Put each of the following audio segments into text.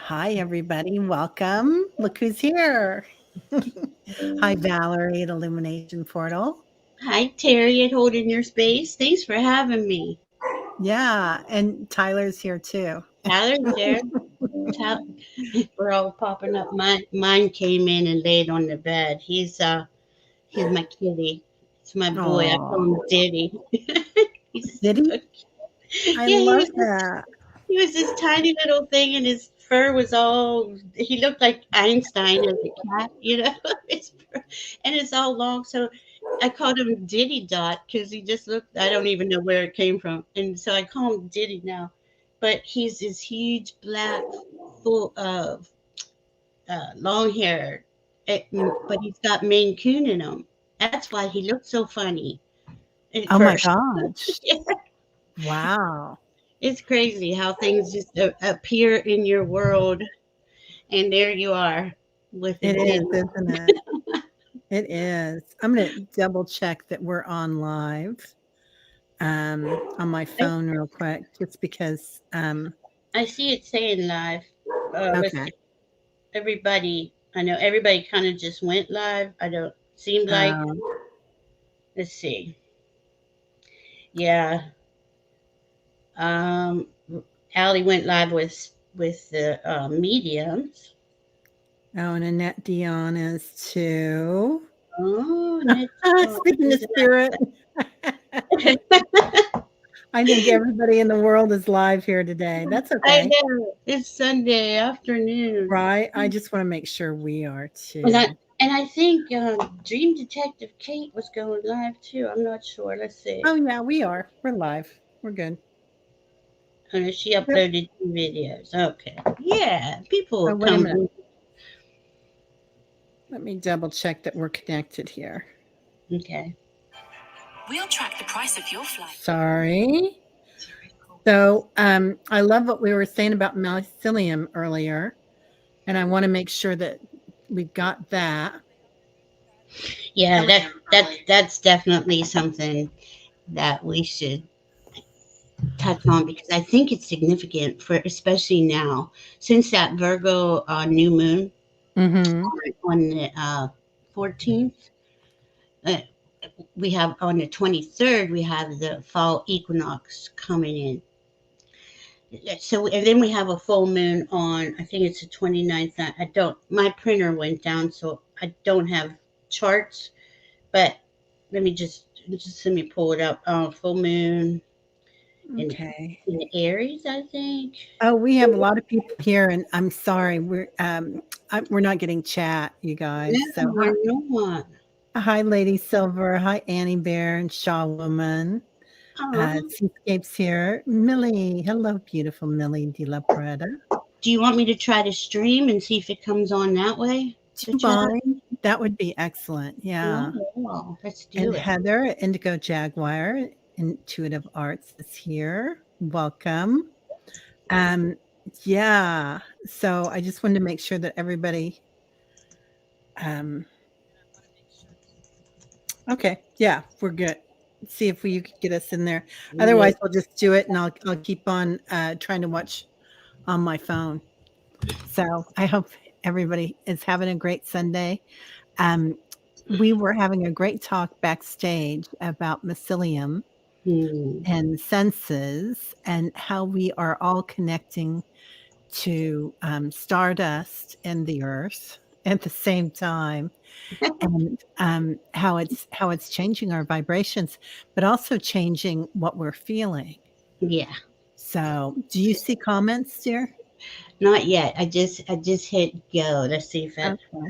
Hi, everybody. Welcome. Look who's here. Hi, Valerie at Illumination Portal. Hi, Terry, at Holding Your Space. Thanks for having me. Yeah, and Tyler's here too. Tyler's there. Tyler, we're all popping up. Mine came in and laid on the bed. He's my kitty. It's my boy. I call him Oh, Diddy. He's did he? so I yeah. love that. He was this tiny little thing, and his fur was all. He looked like Einstein as a cat, his fur, and it's all long. So I called him Diddy Dot because he just looked. I don't even know where it came from, and so I call him Diddy now. But he's this huge black, full of long hair, but he's got Maine Coon in him. That's why he looked so funny at Oh my first. gosh. Wow. It's crazy how things just appear in your world, and there you are with a It is, Diddy. isn't it? It is. I'm going to double check that we're on live on my I, phone real quick, just because. I see it saying live. Let's Okay. see. I know everybody kind of just went live. I don't seem like. Um, Let's see. Yeah. Um, Allie went live with the mediums. oh, and Annette Dion is too. Oh, Nick. Speaking of spirit, I think everybody in the world is live here today. That's I okay, know it's Sunday afternoon. right? I just want to make sure we are And I too. and I think Dream Detective Kate was going live too. I'm not sure. Let's see. Oh, yeah, we are. We're live. We're good. Oh, she Yep. uploaded 2 videos. Okay. Yeah, people will Oh, wait a come minute. in. Let me double check that we're connected here. Okay. We'll track the price of your flight. Sorry. So, I love what we were saying about mycelium earlier, and I want to make sure that we've got that. Yeah, that's definitely something that we should touch on because I think it's significant for especially now since that Virgo new moon Mm-hmm. on the 14th. Uh, we have on the 23rd we have the fall equinox coming in. So and then we have a full moon on I think it's the 29th. I don't my printer went down so I don't have charts, but let me just let me pull it up. Full moon in Okay. in Aries, I think. Oh, we have a lot of people here, and I'm sorry, we're not getting chat, you guys. No, So, I know. hi, Lady Silver. Hi, Annie Bear and Shaw Woman. Oh, Seascapes here. Millie, hello, beautiful Millie de la Prada. do you want me to try to stream and see if it comes on that way? Do The you chat. mind? That would be excellent. Yeah. Oh, let's do And it. Heather, Indigo Jaguar, Intuitive Arts is here. Welcome. Um, yeah. So I just wanted to make sure that everybody um okay, yeah, we're good. See if you could get us in there. Yeah. Otherwise, we'll just do it, and I'll keep on trying to watch on my phone. So I hope everybody is having a great Sunday. Um, we were having a great talk backstage about mycelium Hmm. and senses and how we are all connecting to stardust and the earth at the same time, and how it's changing our vibrations, but also changing what we're feeling. Yeah. So, do you see comments, dear? Not yet. I just hit go. Let's see if that Okay.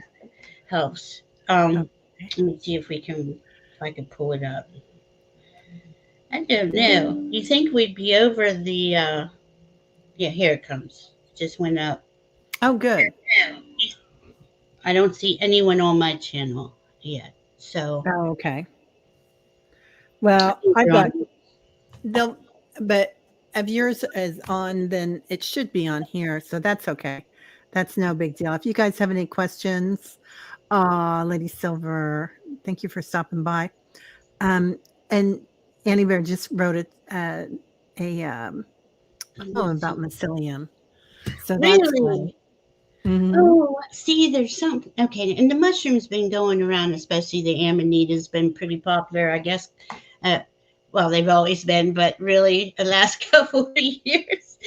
helps. Okay. Let me see if I can pull it up. I don't know. You think we'd be over the yeah, here it comes. It just went up. Oh, good. I don't see anyone on my channel yet. So Oh, okay. I Well, think I've we're on. got no, but if yours is on, then it should be on here, so that's okay. That's no big deal. If you guys have any questions, Lady Silver, thank you for stopping by. And Annie Bear just wrote a Let me poem see. about mycelium, so that's Really? great. Mhm. Oh, see, there's something. Okay, and the mushroom's been going around, especially the amanita's been pretty popular, I guess. Uh, well, they've always been, but really the last couple of years.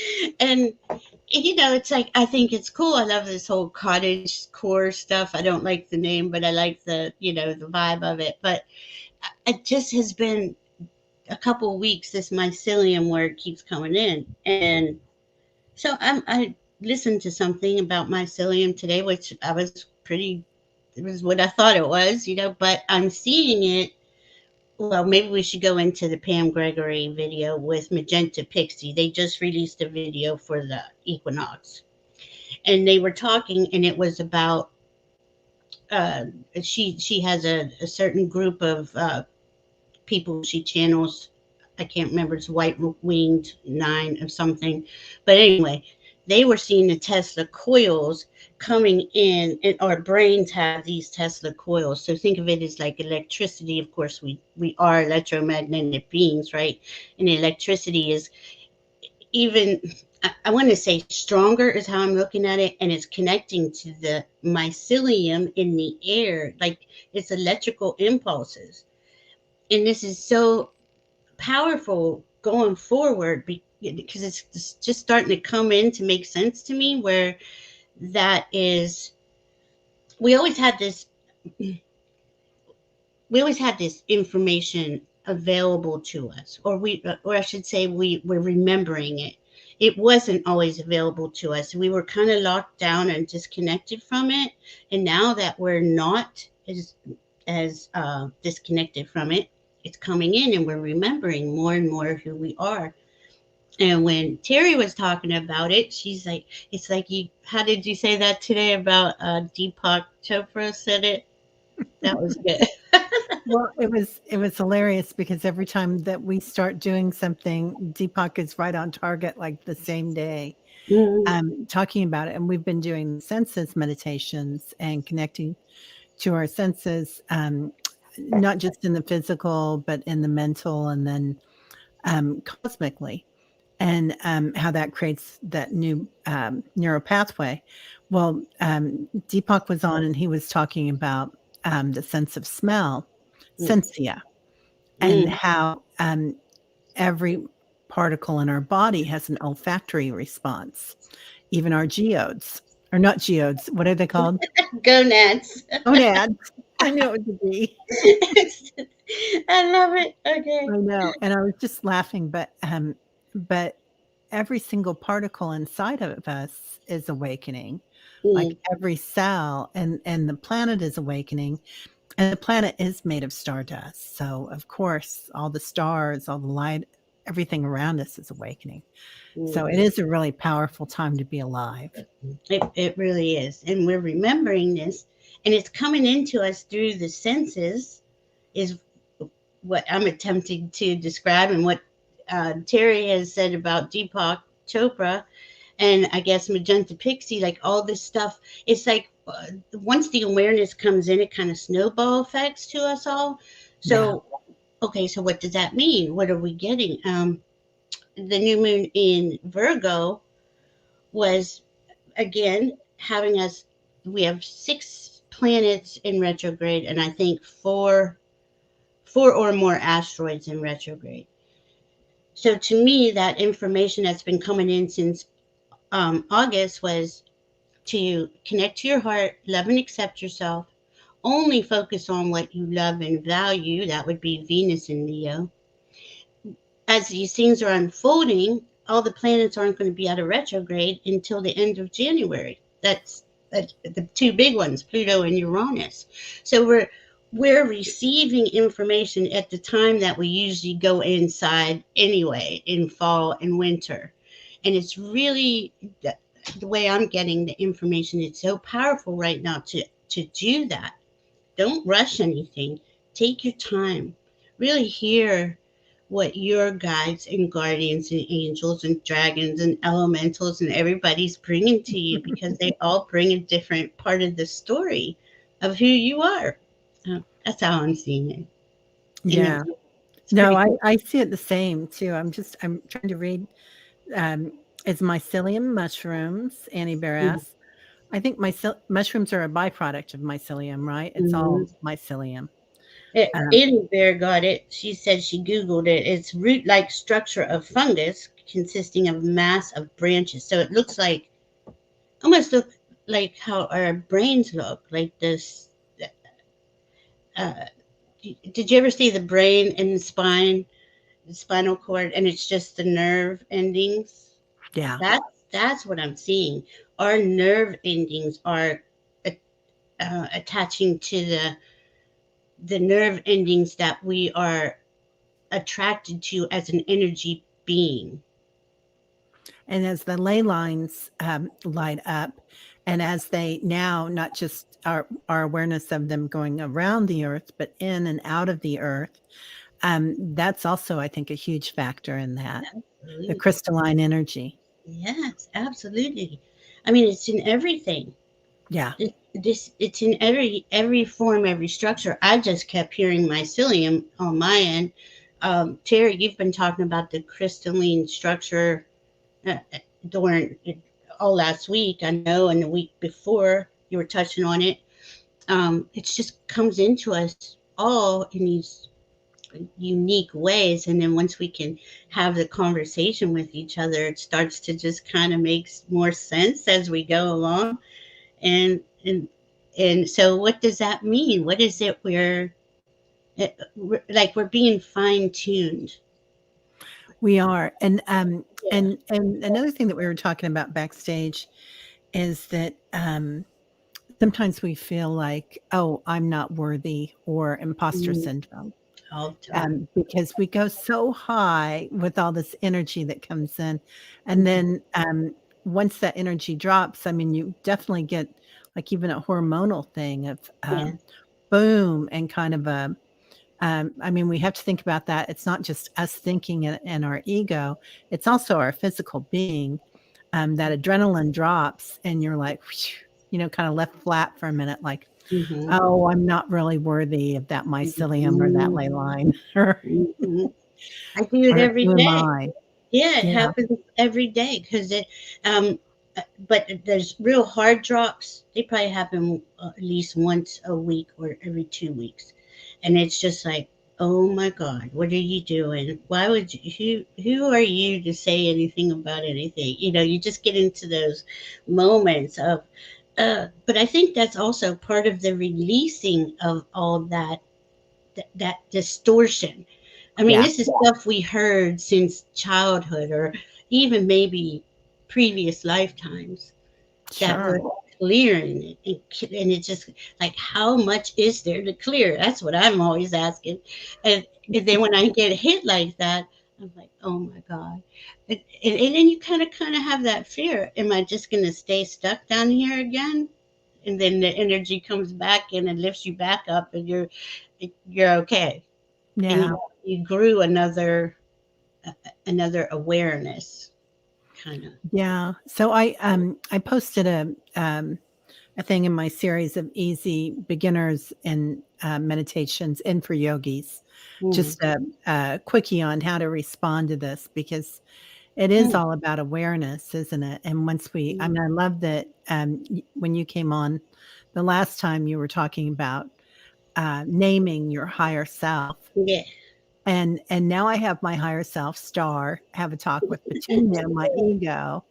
And it's like I think it's cool. I love this whole cottage core stuff. I don't like the name, but I like the vibe of it. But it just has been a couple of weeks. This mycelium word keeps coming in, and so I listened to something about mycelium today, which I was pretty. It was what I thought it was, but I'm seeing it. Well, maybe we should go into the Pam Gregory video with Magenta Pixie. They just released a video for the equinox, and they were talking, and it was about uh, she has a certain group of people she channels. I can't remember. It's white winged nine of something, but anyway, they were seeing the Tesla coils coming in, and our brains have these Tesla coils. So think of it as like electricity. Of course, we are electromagnetic beings, right? And electricity is even, I want to say stronger is how I'm looking at it, and it's connecting to the mycelium in the air, like it's electrical impulses. And this is so powerful going forward because it's just starting to come in to make sense to me, where that is, we always had this we always had this information available to us, or I should say we're remembering it. It wasn't always available to us. We were kind of locked down and disconnected from it, and now that we're not as disconnected from it, it's coming in, and we're remembering more and more who we are. And when Terry was talking about it, she's like, it's like, you, how did you say that today about Deepak Chopra said it? That was good. Well, it was hilarious because every time that we start doing something, Deepak is right on target, like the same day, Mm, talking about it. And we've been doing senses meditations and connecting to our senses, not just in the physical, but in the mental and then cosmically, and how that creates that new neural pathway. Well, Deepak was on and he was talking about the sense of smell, mm, sensia, and mm. how every particle in our body has an olfactory response, even our geodes, or not geodes. What are they called? Gonads. Gonads. I knew it would be. I love it. Okay. I know, and I was just laughing, but every single particle inside of us is awakening, like Mm, every cell, and the planet is awakening, and the planet is made of stardust, so, of course, all the stars, all the light, everything around us is awakening. So it mm. is a really powerful time to be alive. It really is. And we're remembering this, and it's coming into us through the senses, is what I'm attempting to describe, and what Terry has said about Deepak Chopra, and I guess Magenta Pixie, like all this stuff. It's like once the awareness comes in, it kind of snowball effects to us all. Yeah. So, okay, so what does that mean? What are we getting? The new moon in Virgo was again having us. We have 6 planets in retrograde, and I think four or more asteroids in retrograde. So to me, that information that's been coming in since August was to connect to your heart, love and accept yourself, only focus on what you love and value. That would be Venus in Leo. As these things are unfolding, all the planets aren't going to be out of retrograde until the end of January. That's the two big ones, Pluto and Uranus. So we're receiving information at the time that we usually go inside anyway, in fall and winter. And it's really the way I'm getting the information. It's so powerful right now to do that. Don't rush anything. Take your time. Really hear what your guides and guardians and angels and dragons and elementals and everybody's bringing to you, because they all bring a different part of the story of who you are. That's how I'm seeing it. And Yeah. it's No, pretty I see it the same too. I'm trying to read, it's mycelium mushrooms, Annie Bear cool. asks. I think mushrooms are a byproduct of mycelium, right? It's Mhm. all mycelium. Um, Intuitive Bear got it. She said she Googled it. It's root-like structure of fungus consisting of mass of branches. So it looks like almost look like how our brains look, like this. Uh, did you ever see the brain and the spine, the spinal cord, and it's just the nerve endings? yeah. That's what I'm seeing. Our nerve endings are attaching to the nerve endings that we are attracted to as an energy being. And as the ley lines light up, and as they now not just our awareness of them going around the earth, but in and out of the earth, that's also, I think, a huge factor in that the Absolutely. crystalline energy. Yes, absolutely. I mean, it's in everything. Yeah, It's in every form, every structure. I just kept hearing mycelium on my end. Terry, you've been talking about the crystalline structure during all last week, I know, and the week before you were touching on it. It just comes into us all in these unique ways, and then once we can have the conversation with each other, it starts to just kind of makes more sense as we go along. And and and so, what does that mean? What is it like we're being fine tuned? we are. Yeah. And another thing that we were talking about backstage is that sometimes we feel like, oh, I'm not worthy, or imposter Mhm. syndrome. All the time. Because we go so high with all this energy that comes in, and then, once that energy drops, I mean, you definitely get, like, even a hormonal thing of, Yeah. boom, and kind of a, I mean, we have to think about that. It's not just us thinking and our ego, it's also our physical being. That adrenaline drops, and you're like, kinda left flat for a minute, like, Hmm. "Oh, I'm not really worthy of that mycelium or that ley line," or Hmm. I do it or every who am day. I? Yeah, it Yeah, happens every day because um, but there's real hard drops. They probably happen at least once a week or every 2 weeks, and it's just like, oh my God, what are you doing? Why would you? Who are you to say anything about anything? You just get into those moments of. But I think that's also part of the releasing of all that distortion. I mean, yeah, this is stuff we heard since childhood or even maybe previous lifetimes that sure. we're clearing it. And it's just like, how much is there to clear? That's what I'm always asking. And then when I get hit like that, I'm like, oh my God. And then you kind of have that fear. Am I just going to stay stuck down here again? And then the energy comes back in and lifts you back up, and you're okay, and Yeah, you grew another awareness, kind of. yeah. So I posted a thing in my series of easy beginners and, meditations and for yogis, Mm, just a quickie on how to respond to this, because it is mm, all about awareness, isn't it? And I mm. mean, I love that, when you came on the last time, you were talking about, naming your higher self, Yeah. and now I have my higher self Star have a talk with Petunia, my ego,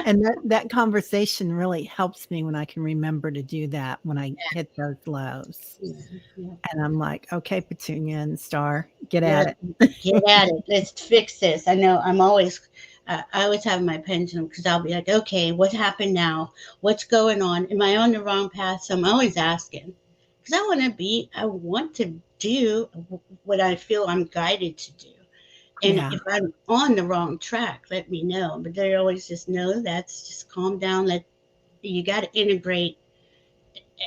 and that conversation really helps me when I can remember to do that when I hit those lows, Yeah, yeah, and I'm like, "Okay, Petunia and Star, get yeah. at Get it." at it. Let's fix this. I know. I always have my pendulum because I'll be like, okay, what happened now? What's going on? Am I on the wrong path? So I'm always asking because I want to do what I feel I'm guided to do. And Yeah, if I'm on the wrong track, let me know. But they always just know that's just calm down. You got to integrate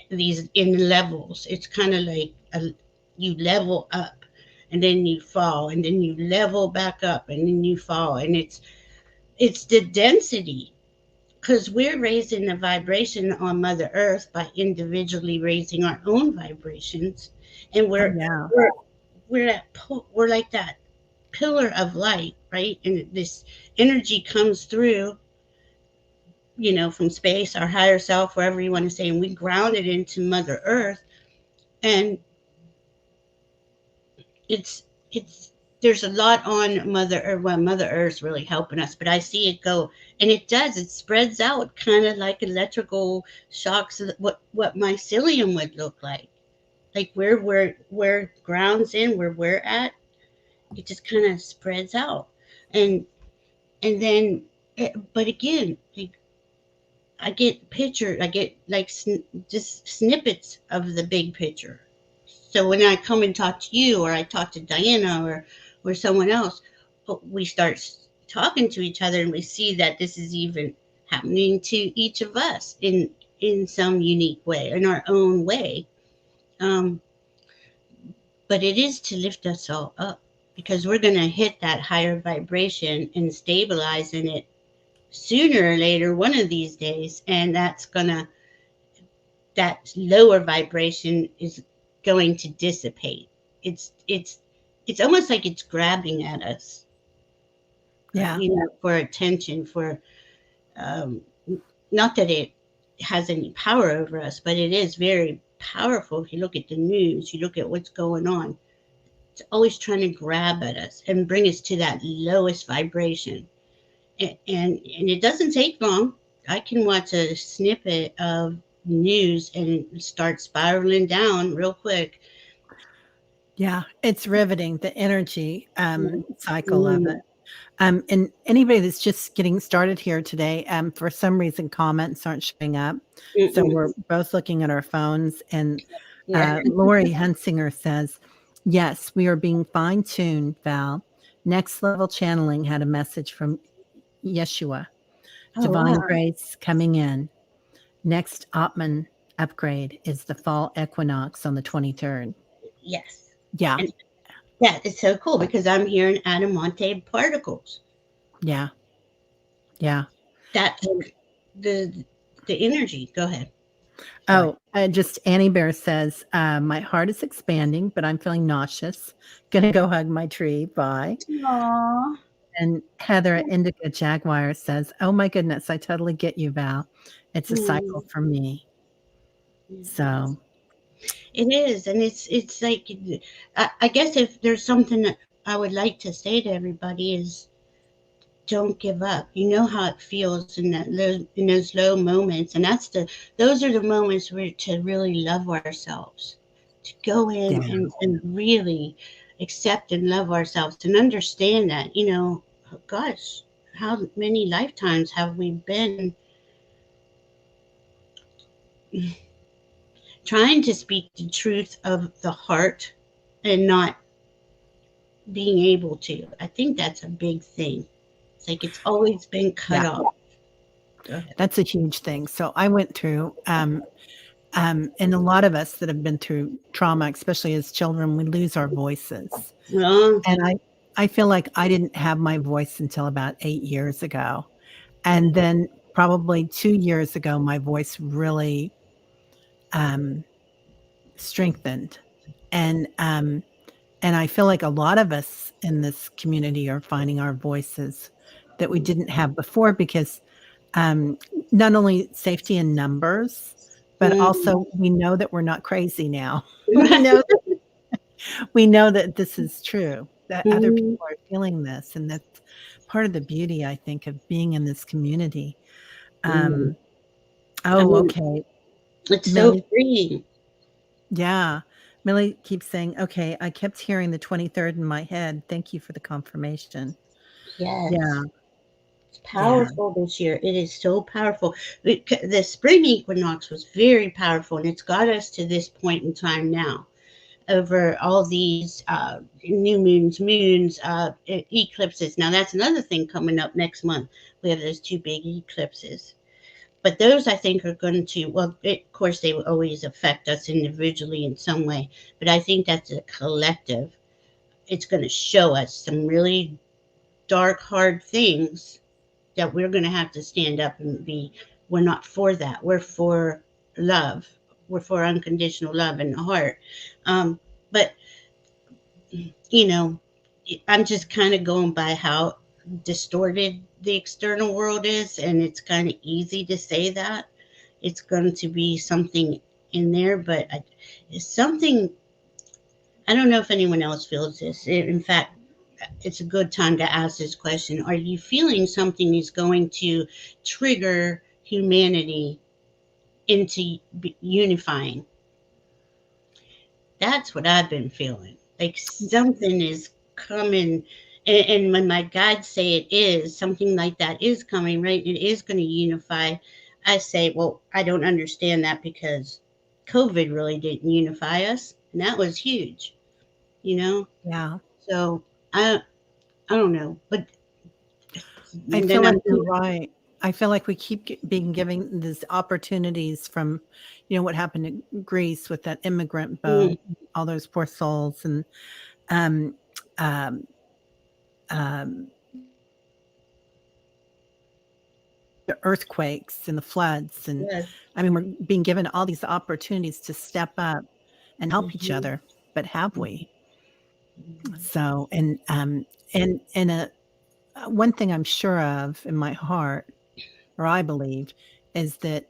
these in levels. It's kind of like you level up, and then you fall, and then you level back up, and then you fall, and it's the density because we're raising the vibration on Mother Earth by individually raising our own vibrations, and oh, yeah, we're like that pillar of light, right? And this energy comes through from space, our higher self, wherever you want to say, and we ground it into Mother Earth. And it's it's there's a lot on Mother Earth. Well, Mother Earth's really helping us, but I see it go, and it does. It spreads out, kind of like electrical shocks. What mycelium would look like where grounds in where we're at. It just kind of spreads out, and then, but again, like, I get picture. I get like just snippets of the big picture. So when I come and talk to you, or I talk to Diana, or someone else, we start talking to each other, and we see that this is even happening to each of us in some unique way, in our own way. Um, but it is to lift us all up, because we're going to hit that higher vibration and stabilize in it sooner or later, one of these days, and that lower vibration is going to dissipate. It's it's it's almost like it's grabbing at us, Yeah. for attention, for um, not that it has any power over us, but it is very powerful. If you look at the news, you look at what's going on, it's always trying to grab at us and bring us to that lowest vibration. And it doesn't take long. I can watch a snippet of news and start spiraling down real quick. Yeah, it's riveting, the energy, Mm, cycle of it. mm, And anybody that's just getting started here today, for some reason, comments aren't showing up. So mm-mm. we're both looking at our phones. And Yeah. Lori Hensinger says, yes, we are being fine tuned, Val. Next level channeling had a message from Yeshua. Oh Divine wow. grace coming in. Next Atman upgrade is the fall equinox on the 23rd. Yes. Yeah, And that is so cool, because I'm hearing Adamante particles. yeah, yeah. That's the the energy. Go ahead. Sorry. Oh, just Annie Bear says, my heart is expanding, but I'm feeling nauseous. Gonna go hug my tree. Bye. Aww. And Heather Indica Jaguar says, oh my goodness, I totally get you, Val. It's a cycle Mm. for me. So, It is, and it's like, I guess if there's something that I would like to say to everybody is, don't give up. You know how it feels in those low moments, and those are the moments where to really love ourselves, to go yeah, in and really accept and love ourselves, and understand that, gosh, how many lifetimes have we been trying to speak the truth of the heart and not being able to. I think that's a big thing. It's like it's always been cut yeah, off. Go ahead. that's a huge thing. So I went through, and a lot of us that have been through trauma, especially as children, we lose our voices. Well, And I feel like I didn't have my voice until about 8 years ago. And then probably 2 years ago, my voice really um, strengthened. And and I feel like a lot of us in this community are finding our voices that we didn't have before because um, not only safety in numbers, but mm, also we know that we're not crazy now. We know that this is true, that other mm, people are feeling this, and that's part of the beauty, I think, of being in this community. mm. Um, I oh, mean, okay. it's so Millie, freeing. yeah. Millie keeps saying, okay, I kept hearing the 23rd in my head. Thank you for the confirmation. Yes. Yeah, It's yeah, powerful this year. It is so powerful. The spring equinox was very powerful, and it's got us to this point in time now, over all these new moons, eclipses. Now, that's another thing coming up next month. We have those two big eclipses. But those, I think, are going to, well, of course, they will always affect us individually in some way. But I think that's a collective. It's going to show us some really dark, hard things that we're going to have to stand up and be. We're not for that. We're for love. We're for unconditional love in the heart. But you know, I'm just kind of going by how. distorted the external world is, and it's kind of easy to say that it's going to be something in there, but it's something. I don't know if anyone else feels this. In fact, it's a good time to ask this question. Are you feeling something is going to trigger humanity into unifying? That's what I've been feeling. Like something is coming. And when my guides say it is, something like that is coming, right? It is going to unify. I say, well, I don't understand that because COVID really didn't unify us. And that was huge, you know? Yeah. So I, I don't know. But I and feel then like I'm, you're right. I feel like we keep being given these opportunities from, what happened to Greece with that immigrant mm, boat, all those poor souls, and um, um, the earthquakes and the floods, and yes. I mean, we're being given all these opportunities to step up and help each Hmm. other, but have we? Hmm. So, and one thing I'm sure of in my heart, or I believe, is that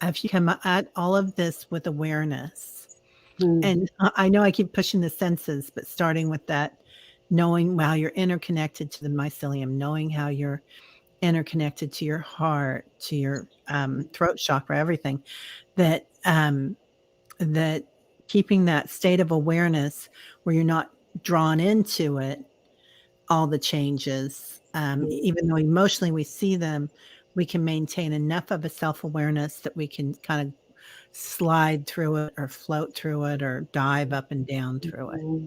if you come at all of this with awareness, Hmm. and I know I keep pushing the senses, but starting with that, knowing how you're interconnected to the mycelium, knowing how you're interconnected to your heart, to your throat chakra, everything that that keeping that state of awareness where you're not drawn into it, all the changes, even though emotionally we see them, we can maintain enough of a self-awareness that we can kind of slide through it or float through it or dive up and down through it, Hmm.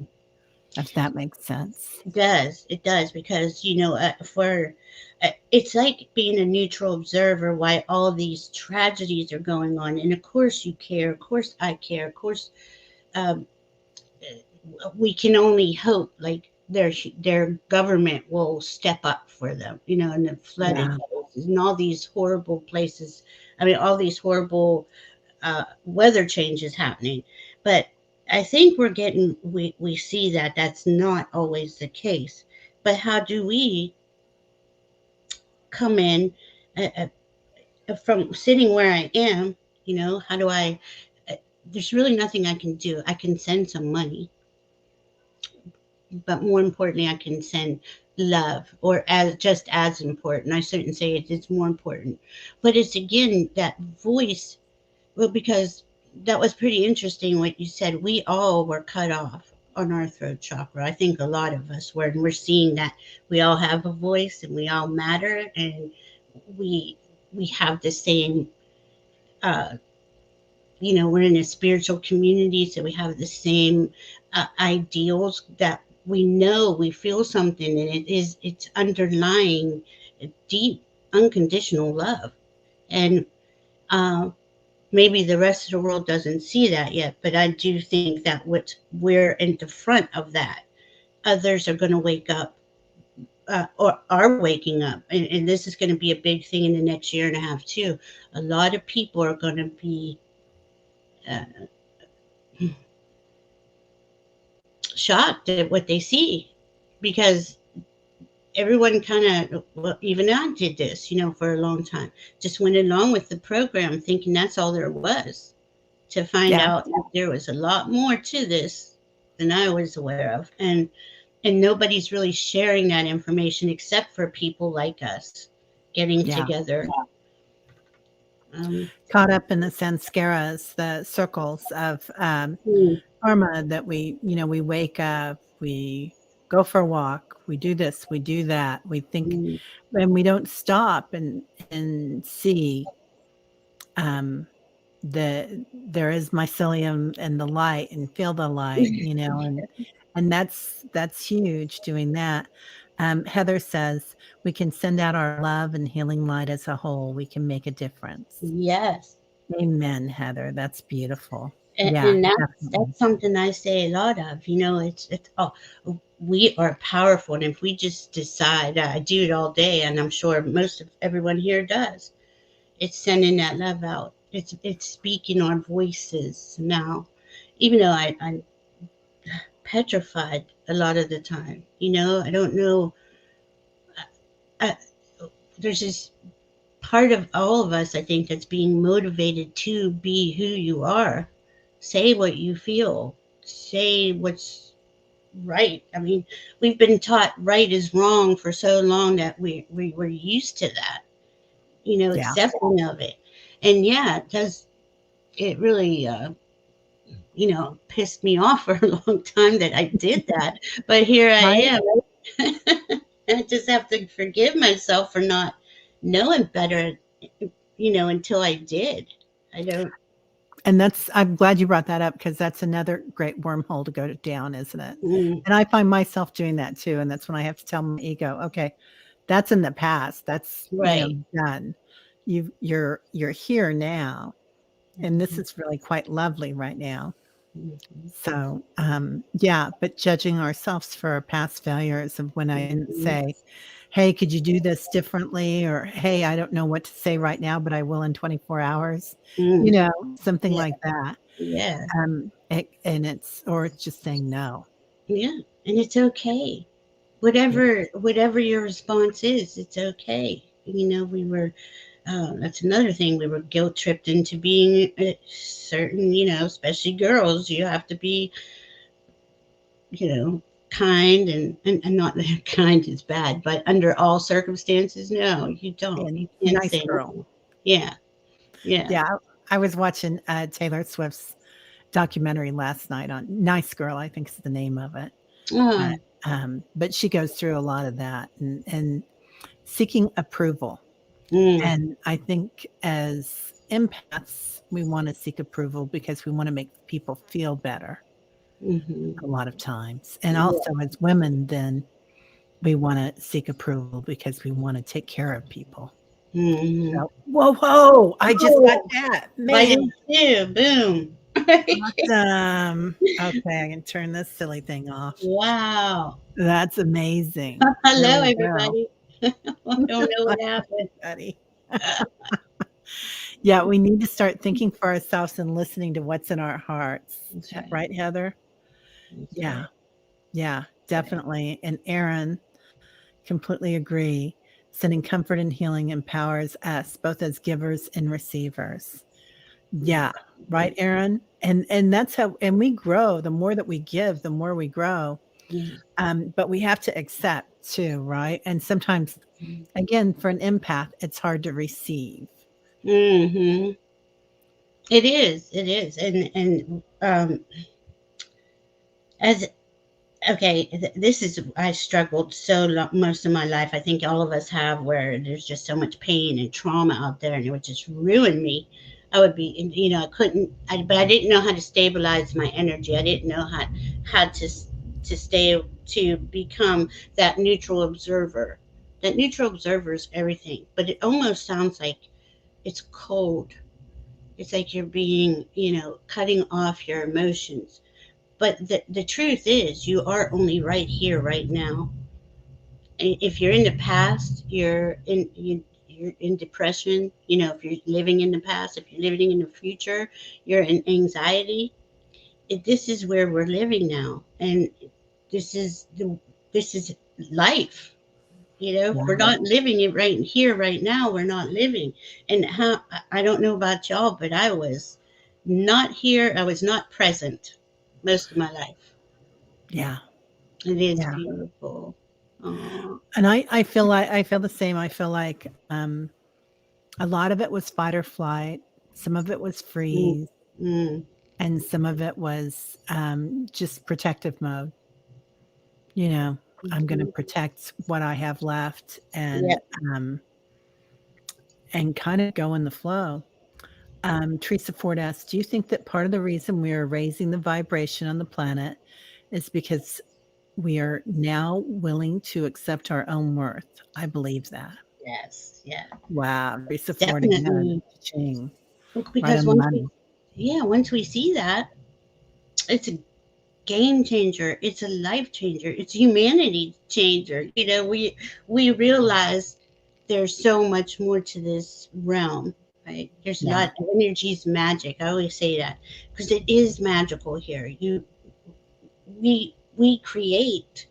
if that makes sense. It does, because for it's like being a neutral observer why all these tragedies are going on, and of course you care, of course I care, of course um, we can only hope like their government will step up for them, in the flooded Yeah, places and all these horrible places. I mean, all these horrible weather changes happening. But I think we see that that's not always the case. But how do we come in from sitting where I am? How do I? Uh, there's really nothing I can do. I can send some money, but more importantly, I can send love, or as just as important. I shouldn't say it's more important, but it's again that voice. Well, because that was pretty interesting what you said. We all were cut off on our throat chakra. I think a lot of us were, and we're seeing that we all have a voice and we all matter, and we we have the same. Uh, we're in a spiritual community, so we have the same ideals that we know. We feel something, and it's underlying deep, unconditional love, and. Uh, Maybe the rest of the world doesn't see that yet, but I do think that we're in the front of that. Others are going to wake up, or are waking up, and this is going to be a big thing in the next year and a half too. A lot of people are going to be uh, shocked at what they see, because everyone kind of, well, even I did this, for a long time, just went along with the program thinking that's all there was, to find yeah, out that there was a lot more to this than I was aware of. And nobody's really sharing that information except for people like us getting yeah. together. Um, Caught up in the samskaras, the circles of mm, karma that we wake up, we go for a walk, we do this, we do that, we think, mm, and we don't stop and see um, there is mycelium and the light and feel the light, and that's huge doing that. Heather says we can send out our love and healing light as a whole. We can make a difference. yes. Amen, Heather. That's beautiful. And, Yeah, and that's definitely. that's something I say a lot of. It's we are powerful, and if we just decide, I do it all day, and I'm sure most of everyone here does. It's sending that love out. It's speaking our voices now, even though I'm petrified a lot of the time. I don't know. uh, there's this part of all of us, I think, that's being motivated to be who you are. Say what you feel. Say what's right. I mean, we've been taught right is wrong for so long that we were used to that, Yeah, accepting of it. And yeah, it does, it really, pissed me off for a long time that I did that. But here I right? am. I just have to forgive myself for not knowing better, until I did. I don't. And that's I'm glad you brought that up because that's another great wormhole to go down, isn't it? Mm, And I find myself doing that too, and that's when I have to tell my ego, "Okay, that's in the past. That's, right. done. You're here now, and this is really quite lovely right now." Mhm, So, yeah, but judging ourselves for our past failures of when I didn't mhm, say, "Hey, could you do this differently?" Or, "Hey, I don't know what to say right now, but I will in 24 hours." mm, Something yeah, like that. yeah, And it's or it's just saying no. yeah, and it's okay. Yeah, Whatever your response is, it's okay. We were. That's another thing. We were guilt tripped into being a certain, especially girls. You have to be, you know, kind, and not that kind is bad, but under all circumstances, no, you don't. and You can't nice say girl. no. Yeah, yeah. Yeah, I was watching, Taylor Swift's documentary last night on Nice Girl, I think is the name of it. Uh, Oh, but she goes through a lot of that and seeking approval. mm, And I think as empaths, we wanna seek approval because we wanna make people feel better hmm, a lot of times. And yeah, also as women, then we wanna seek approval because we wanna take care of people. hmm. So whoa, whoa, I just got Oh, that. I Man, did too. Boom. awesome. Okay, I can turn this silly thing off. Wow. That's amazing. There Hello, we go. everybody. I don't know Hi, what happened. everybody. Yeah, we need to start thinking for ourselves and listening to what's in our hearts. That's right. Right, Heather? That's Yeah, right. yeah, That's right. definitely. And Aaron, completely agree. Sending comfort and healing empowers us both as givers and receivers. Yeah, Yes. right, Yes. Aaron? And that's how and we grow. The more that we give, the more we grow. Yeah. But we have to accept too, right? And sometimes, again, for an empath, it's hard to receive. Mm-hmm. It is. It is. And as okay, this is, I struggled so most of my life. I think all of us have, where there's just so much pain and trauma out there, and it would just ruin me. I would be, I couldn't, but I didn't know how to stabilize my energy. I didn't know how to stay, to become that neutral observer. That neutral observer is everything, but it almost sounds like it's cold. It's like you're being, cutting off your emotions. But the truth is, you are only right here, right now. If you're in the past, you're in depression. If you're living in the past, if you're living in the future, you're in anxiety. This is where we're living now, and this is the this is life. If we're Yeah. not living it right here, right now, we're not living. And how, I don't know about y'all, but I was not here. I was not present most of my life. Yeah. It is Yeah. beautiful. Oh, And I feel the same. I feel like a lot of it was fight or flight, some of it was mm, freeze, mm, and some of it was just protective mode. You know, I'm going to mhm. protect what I have left Yeah, um, and kind of go in the flow. Teresa Ford asked, "Do you think that part of the reason we are raising the vibration on the planet is because we are now willing to accept our own worth?" I believe that. yes, yeah, Wow, Teresa Ford again. definitely. Ching. Right Because on the money. once we see that, it's a game changer. It's a life changer. It's a humanity changer. We realize there's so much more to this realm, right? There's a Yeah, lot. Energy's magic. I always say that because it is magical here. We create.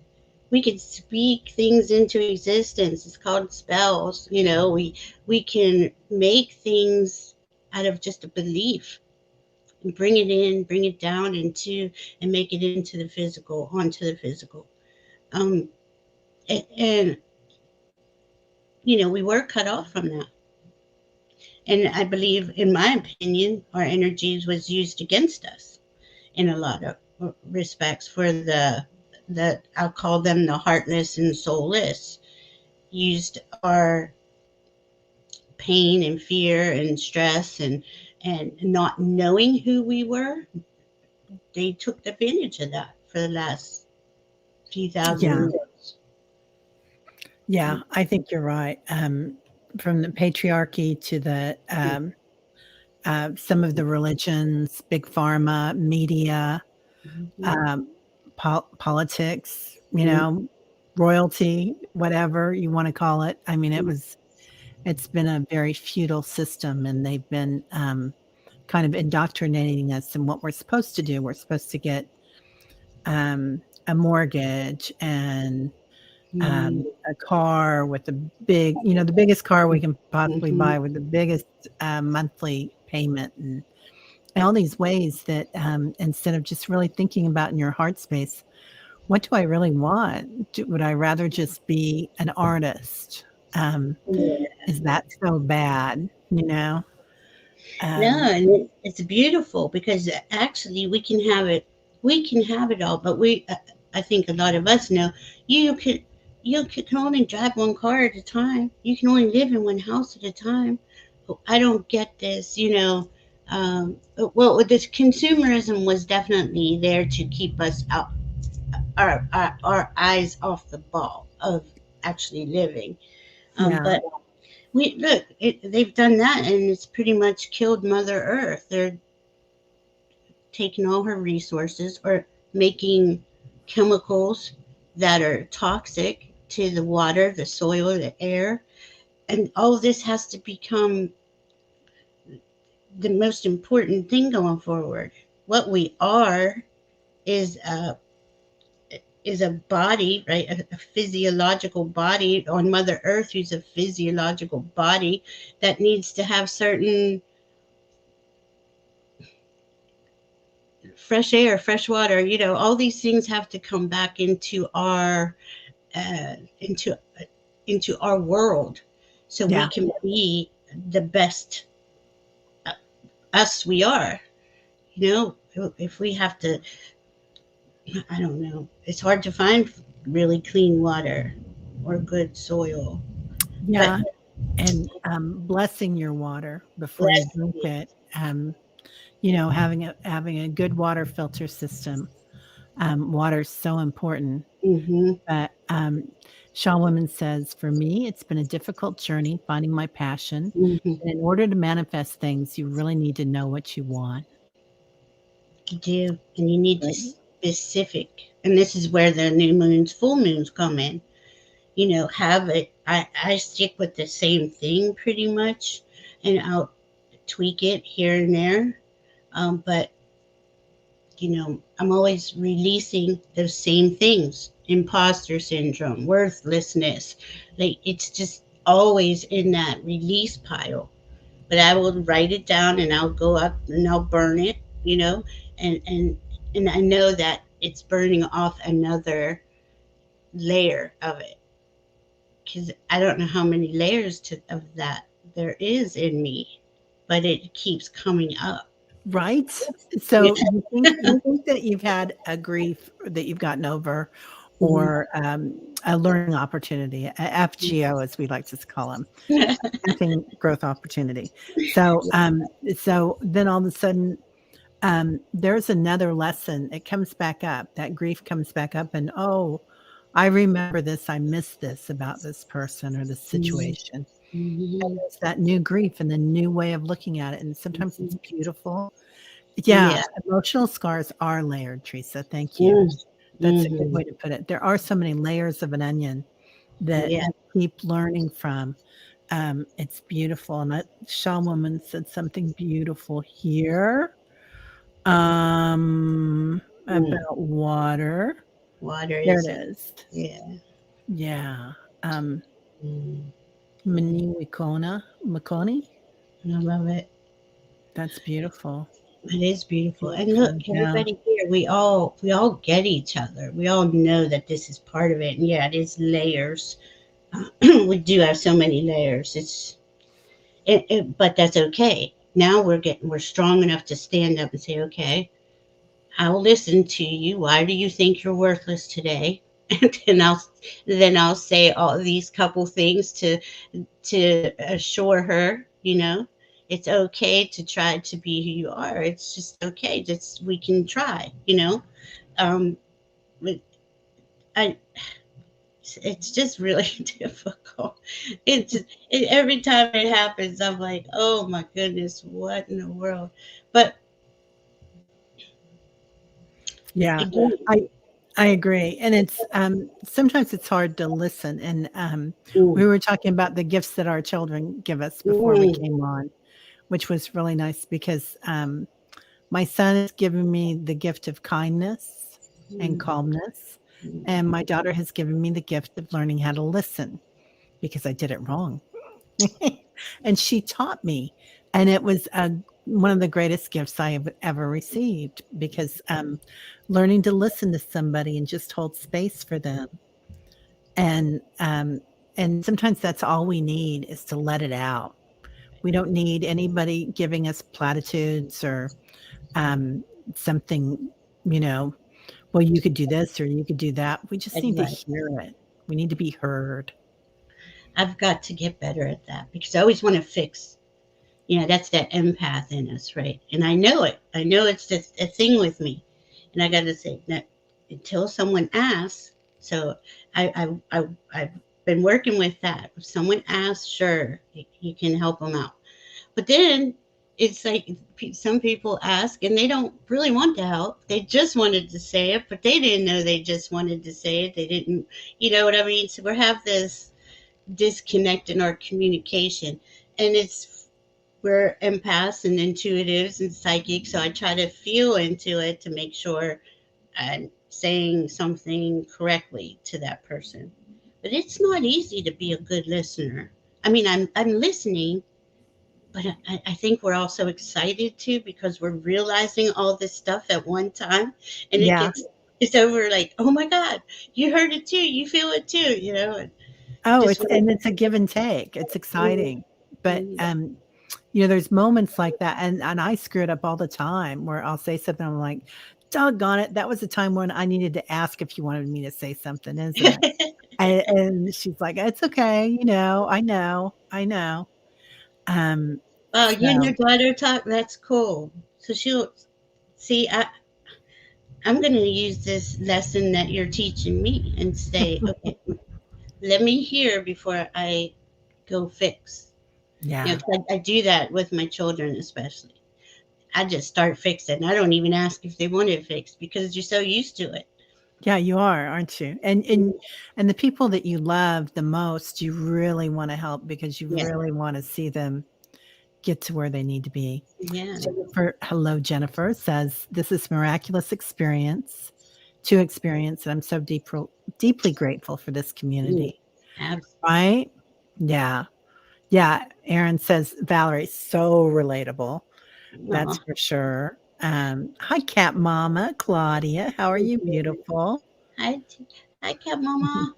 we can speak things into existence. It's called spells. We can make things out of just a belief and bring it in, bring it down into, and make it into the physical, onto the physical. Um, and we were cut off from that. And I believe, in my opinion, our energies was used against us in a lot of respects for the I'll call them the heartless and soulless, used our pain and fear and stress and not knowing who we were. They took advantage of that for the last few thousand Yeah. years. Yeah, I think you're right. From the patriarchy to the some of the religions, big pharma, media, Mhm. um, politics, Mhm. royalty, whatever you want to call it. I mean, it's been a very feudal system, and they've been kind of indoctrinating us in what we're supposed to do. We're supposed to get a mortgage and Mhm. a car with the the biggest car we can possibly Mhm. buy with the biggest monthly payment, and all these ways that instead of just really thinking about in your heart space, what do I really want? Would I rather just be an artist? Um, Yeah. is that so bad? No, Um, and it's beautiful because actually we can have it all, but I think a lot of us know you can can only drive one car at a time. You can only live in one house at a time. I don't get this, well, this consumerism was definitely there to keep us out, our eyes off the ball of actually living. yeah, But they've done that, and it's pretty much killed Mother Earth. They're taking all her resources or making chemicals that are toxic to the water, the soil, the air. And all this has to become the most important thing going forward. What we are is a body, right? A physiological body on Mother Earth, who's a physiological body that needs to have certain fresh air, fresh water. All these things have to come back into our uh, into into our world, so we yeah, can be the best uh, us we are. If we have to, I don't know. It's hard to find really clean water or good soil, but yeah. And blessing your water before you bless. drink it. Having a good water filter system. Water is so important. Mm-hmm. But Shaw Woman says, for me, it's been a difficult journey finding my passion. Mm-hmm. And in order to manifest things, you really need to know what you want. You do, and you need to Right. specific. And this is where the new moons, full moons come in. Have it. I stick with the same thing pretty much, and I'll tweak it here and there. But I'm always releasing those same things: imposter syndrome, worthlessness. Like, it's just always in that release pile. But I will write it down, and I'll go up and I'll burn it, and I know that it's burning off another layer of it, because I don't know how many layers of that there is in me, but it keeps coming up. Right? Yeah. So you think that you've had a grief that you've gotten over, Mhm. or a learning opportunity, a FGO, as we like to call them, parenting growth opportunity. So then all of a sudden, there's another lesson. It comes back up. That grief comes back up, and oh, I remember this. I missed this about this person or this Mhm. situation. And Mhm. there's that new grief and the new way of looking at it. And sometimes it's Mhm. beautiful. Yeah, Yeah. emotional scars are layered, Teresa. Thank you. Mm. That's a good Mhm. way to put it. There are so many layers of an onion that Yeah. we keep learning from. It's beautiful. And Shaw Woman said something beautiful here Mm. about water. Water There it is, is. yeah. Yeah. Um, Mm, Makoni. I love it. That's beautiful. It is beautiful. And look, Beautiful. Yeah. everybody here, we all get each other. We all know that this is part of it. And yeah, it is layers. We do have so many layers. But that's okay. Now we're strong enough to stand up and say, okay, I'll listen to you. Why do you think you're worthless today? And then I'll say all these couple things to assure her, it's okay to try to be who you are. It's just okay. Just we can try, Um, but I it's just really difficult. Every time it happens, I'm like, oh my goodness, what in the world? But Yeah. again, I I agree. And it's sometimes it's hard to listen. And mm, we were talking about the gifts that our children give us before we mm, came on, which was really nice because my son has given me the gift of kindness and mm, calmness. And my daughter has given me the gift of learning how to listen because I did it wrong. And she taught me. And it was one of the greatest gifts I have ever received because learning to listen to somebody and just hold space for them. And and sometimes that's all we need is to let it out. We don't need anybody giving us platitudes or um, something, you know, well, you could do this or you could do that. We just that's need to right. hear it. We need to be heard. I've got to get better at that because I always want to fix. That's that empath in us, right? And I know it. I know it's just a thing with me. And I got to say that until someone asks. So I've been working with that. If someone asks, sure, you can help them out. But then it's like some people ask and they don't really want to help. They just wanted to say it, but they didn't know they just wanted to say it. They didn't, you know what I mean? So we have this disconnect in our communication. And we're empaths and intuitives and psychics, so I try to feel into it to make sure I'm saying something correctly to that person. But it's not easy to be a good listener. I mean, I'm listening, but I think we're also excited too because we're realizing all this stuff at one time, and Yeah. it's over like, oh my God, you heard it too, you feel it too, and Oh, just it's want and it's a give and take. It's to. exciting. But there's moments like that and I screw it up all the time where I'll say something, I'm like, doggone it. That was a time when I needed to ask if you wanted me to say something, isn't it? And she's like, it's okay, I know, I know. Um, Oh, you and your so daughter talk. That's cool. So she'll see. I'm going to use this lesson that you're teaching me and say, okay, let me hear before I go fix. yeah. 'Cause I do that with my children, especially. I just start fixing. I don't even ask if they want it fixed because you're so used to it. Yeah, you are, aren't you? And the people that you love the most, you really wanna help because you Yeah, really wanna see them get to where they need to be. yeah. Jennifer says, "This is miraculous experience to experience, and I'm so deeply grateful for this Mm, community." abs- Right? Yeah. Yeah, Aaron says, "Valerie, so relatable." That's Aw. for sure. Hi, cat mama, Claudia. How are you, Mhm. beautiful? Hi, cat mama.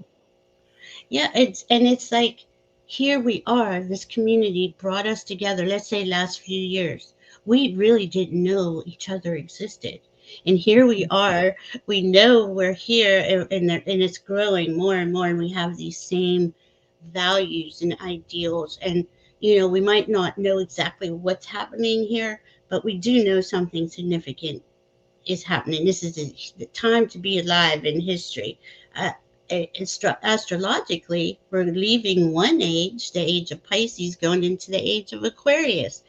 Yeah, it's like here we are. This community brought us together. Let's say last few years, we really didn't know each other existed, and here we are. We know we're here, and it's growing more and more. And we have these same values and ideals, and we might not know exactly what's happening here, but we do know something significant is happening. This is the time to be alive in history. Uh, Astrologically, we're leaving one age, the age of Pisces, going into the age of Aquarius.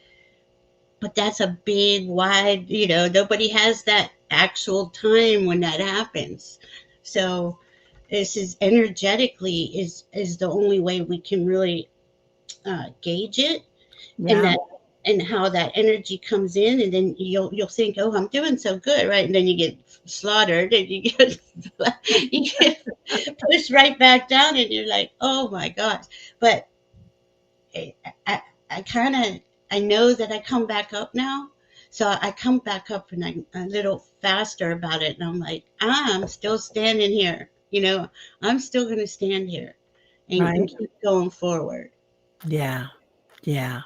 But that's a big, wide, nobody has that actual time when that happens. So this is energetically is the only way we can really gauge it, and Yeah. that. and how that energy comes in, and then you'll think, oh, I'm doing so good, right? And then you get slaughtered, and you get you get pushed right back down, and you're like, oh my gosh. But I I, I kind of, I know that I come back up now. So I come back up, and I'm a little faster about it, and I'm like, I'm still standing here. I'm still going to stand here and Right? keep going forward. Yeah. Yeah.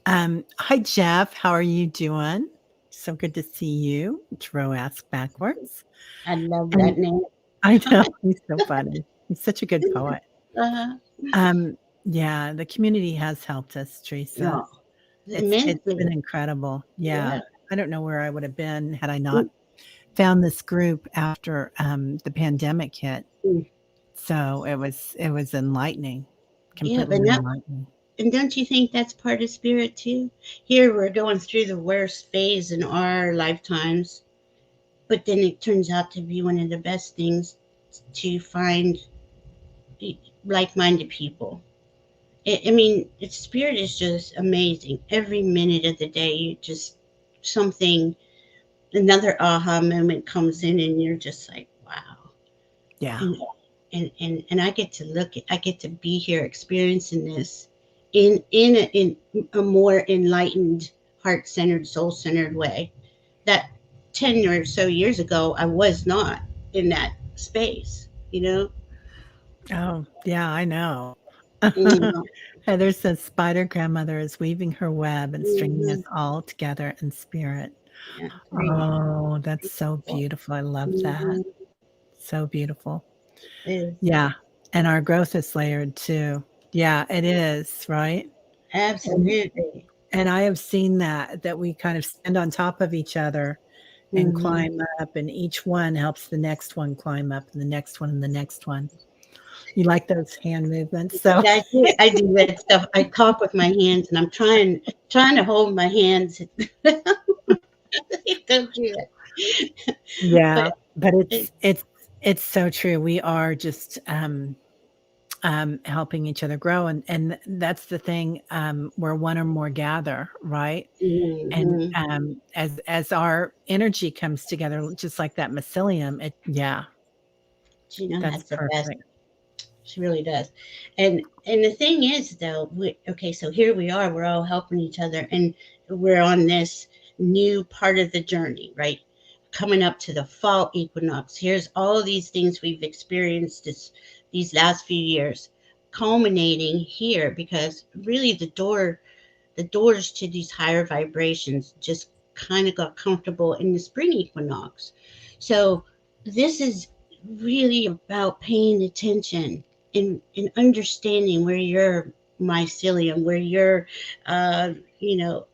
Hi, Jeff. How are you doing? So good to see you. Dro asked backwards. I love that And name. I know he's so funny. He's such a good poet. Uh, Um, yeah, the community has helped us, Teresa. yeah, It's been immensely. incredible. Yeah. Yeah. I don't know where I would have been had I not found this group after the pandemic hit. Mm. So it was enlightening, Yeah, completely enlightening. and don't you think that's part of spirit too? Here we're going through the worst phase in our lifetimes, but then it turns out to be one of the best things to find like-minded people. I mean, its spirit is just amazing. Every minute of the day, you just something, another aha moment comes in, and you're just like, wow. Yeah. And and I get to I get to be here experiencing this in a more enlightened, heart-centered, soul-centered way that 10 or so years ago I was not in that space. Oh, yeah, I know. You know. Heather says spider grandmother is weaving her web and stringing us Mhm. all together in spirit. Yeah, very Oh, that's so beautiful. beautiful. I love that. Mhm. So beautiful. It is. Yeah. And our growth is layered too. Yeah, it is, right? And Absolutely. and I have seen that we kind of stand on top of each other and Hmm. climb up, and each one helps the next one climb up, and the next one and the next one. You like those hand movements? So Yeah, I do that stuff. I talk with my hands, and I'm trying to hold my hands. Don't do that. yeah, But but it, it's so true. We are just helping each other grow, and that's the thing. Where one or more gather, right? And mhm. as our energy comes together, just like that mycelium, yeah, Gina that's has the best. perfect. She really does. And the thing is, though, okay, so here we are. We're all helping each other, and we're on this new part of the journey, right? Coming up to the fall equinox. Here's all these things we've experienced these last few years, culminating here because really the doors to these higher vibrations just kind of got comfortable in the spring equinox. So this is really about paying attention and understanding where your mycelium, where your uh, you know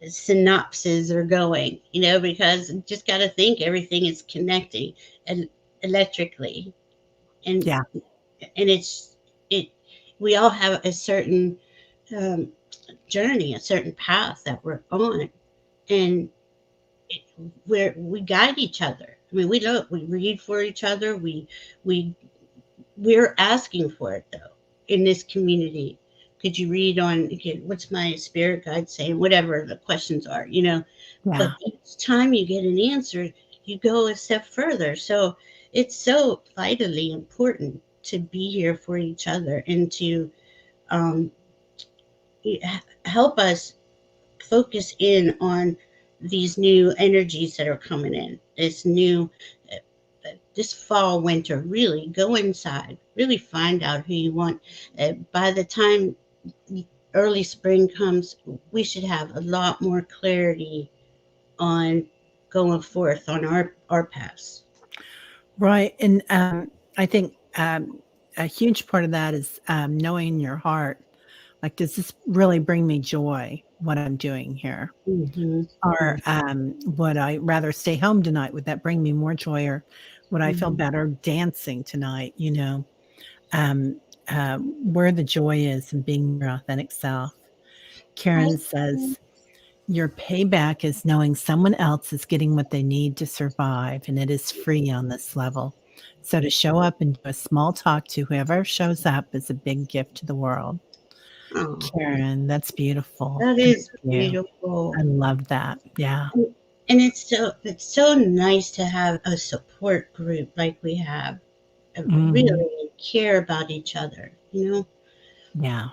synapses are going. Because you just got to think everything is connecting and electrically, and Yeah, and it. We all have a certain um, journey, a certain path that we're on, and we guide each other. I mean, we look, we read for each other. We we're asking for it though in this community. Could you read on? Okay, what's my spirit guide saying? Whatever the questions are. yeah. But each time you get an answer, you go a step further. So it's so vitally important to be here for each other and to um, help us focus in on these new energies that are coming in. This fall, winter, really go inside, really find out who you want. By the time early spring comes, we should have a lot more clarity on going forth on our paths. Right, and, I think, a huge part of that is, knowing your heart. Like, does this really bring me joy, what I'm doing here? Hmm. Or, would I rather stay home tonight? Would that bring me more joy, or would I feel Hmm. better dancing tonight, you know? Um, where the joy is in being your authentic self. Hi. Karen says, "Your payback is knowing someone else is getting what they need to survive, and it is free on this level. So to show up and do a small talk to whoever shows up is a big gift to the world." Oh, Karen, that's beautiful. that Thank is you. beautiful. I love that. Yeah. And it's so nice to have a support group like we have, Mhm. really care about each other, Yeah.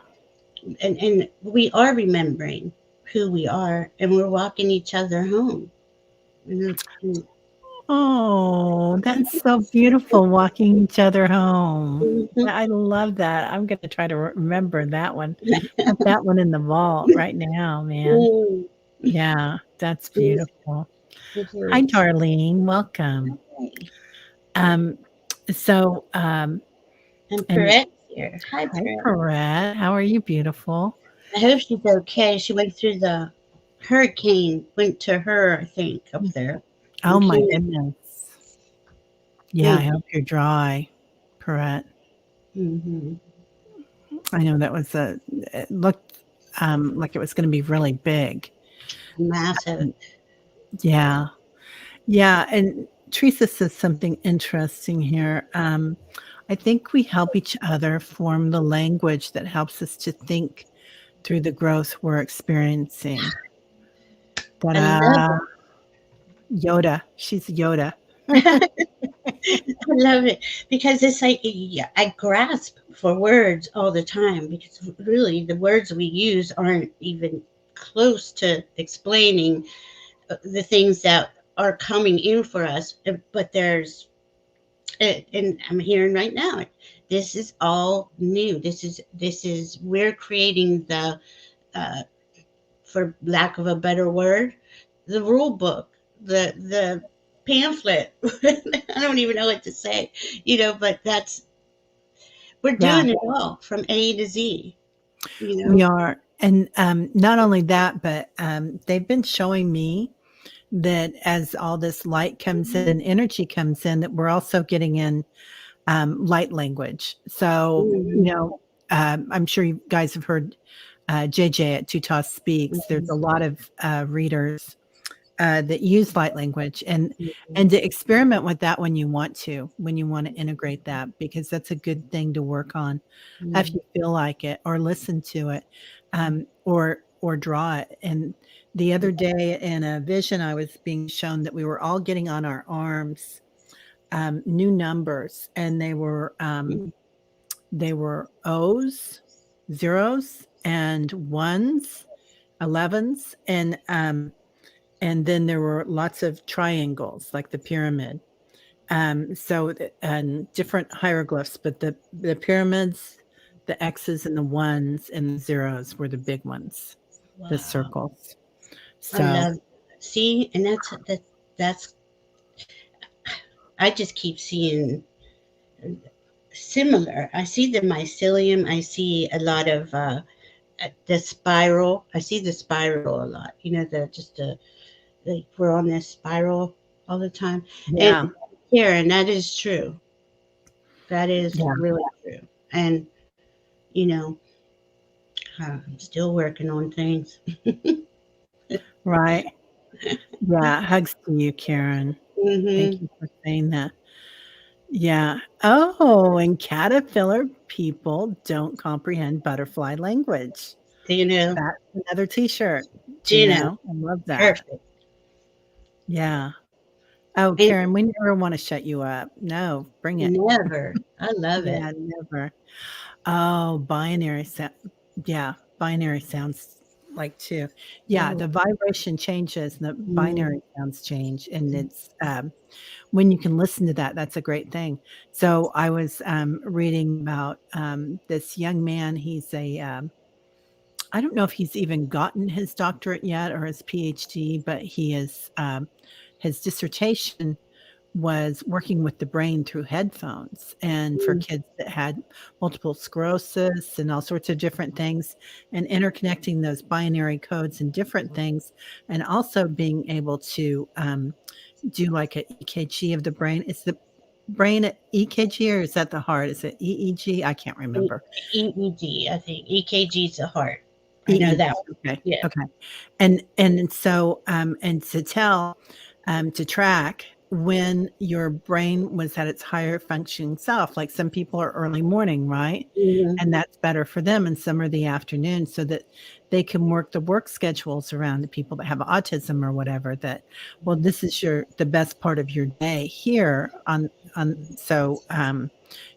and we are remembering who we are, and we're walking each other home. And Oh, that's so beautiful walking each other home. mhm. I love that. I'm gonna try to remember that one. Put that one in the vault right now, man. Mm, Yeah, that's yes, beautiful. it Hi, is. Darlene. Welcome. Hi. Um, so, And and Perette's here. Hi, hi, Perette. Perette. How are you, beautiful? I hope she's okay. She went through the hurricane, went to her, I think, up there Oh and my came. goodness. Yeah, I Mm, hope you're dry, Perette. mm-hmm. I know that was it looked like it was going to be really big. Massive. Yeah. Yeah. And Teresa says something interesting here. I think we help each other form the language that helps us to think through the growth we're experiencing. I love Ta-da. Yoda. She's Yoda. it. I love it because it's like, yeah, I grasp for words all the time because really the words we use aren't even close to explaining the things that are coming in for us. But there's, and I'm hearing right now, this is all new. This is we're creating the, uh, for lack of a better word, the rule book, the pamphlet. I don't even know what to say, but we're Yeah, doing it all from A to Z, you we know. are. And not only that, but they've been showing me that as all this light comes in and energy comes in, that we're also getting in light language. So, Mhm, I'm sure you guys have heard JJ at Tutah Speaks. There's mhm, a lot of readers that use light language, mhm, and to experiment with that when you want to integrate that, because that's a good thing to work on if mhm, you feel like it, or listen to it, or draw it. And the other day in a vision, I was being shown that we were all getting on our arms new numbers, and mhm. they were O's, zeros, and ones, 11s, and then there were lots of triangles like the pyramid. And different hieroglyphs, but the pyramids, the X's and the ones and the zeros were the big ones, the Wow, circles. I So love. See, and that's. I just keep seeing similar. I see the mycelium. I see a lot of the spiral. I see the spiral a lot. Like we're on this spiral all the time. And yeah, Karen, that is true. That is yeah, really true. And you know, I'm still working on things. right. Yeah, hugs to you, Karen. Thank Hmm. you for saying that. Yeah. Oh, and caterpillar people don't comprehend butterfly language. You know, That's another T-shirt. you know, I love that. perfect. Yeah. Oh, And Karen, we never want to shut you up. No, bring it. never. I love it. Yeah, never. Oh, binary sound. Yeah, binary sounds like too. Yeah, Oh, the vibration changes and the mm, binary sounds change, and it's when you can listen to that, that's a great thing. So I was reading about this young man. He's a I don't know if he's even gotten his doctorate yet or his PhD, but he is his dissertation was working with the brain through headphones, and for mm, kids that had multiple sclerosis and all sorts of different things, and interconnecting those binary codes and different things, and also being able to do like a EKG of the brain. Is the brain at EKG, or is that the heart? Is it EEG? I can't E- remember. EEG, I think. EKG is the heart. I know EEG. that one. Okay. Yeah. Okay. And so and to tell to track when your brain was at its higher functioning self. Like some people are early morning, right? Mhm. And that's better for them, and some are the afternoon, so that they can work the work schedules around the people that have autism or whatever. That, well, this is the best part of your day here on so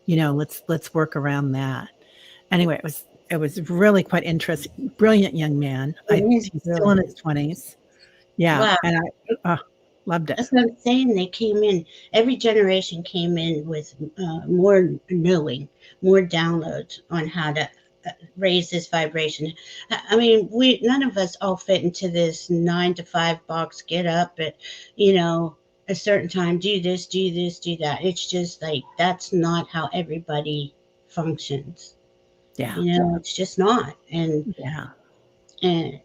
let's work around that. Anyway, it was really quite interesting. Brilliant young man. It is He's still in brilliant. his 20s. Yeah, Wow. and loved it. That's what I'm saying. They came in, every generation came in with more knowing, more downloads on how to raise this vibration. I mean, we none of us all fit into this 9 to 5 box. Get up at, you know, a certain time. Do this. Do this. Do that. It's just like that's not how everybody functions. Yeah, You know, it's just not. yeah, And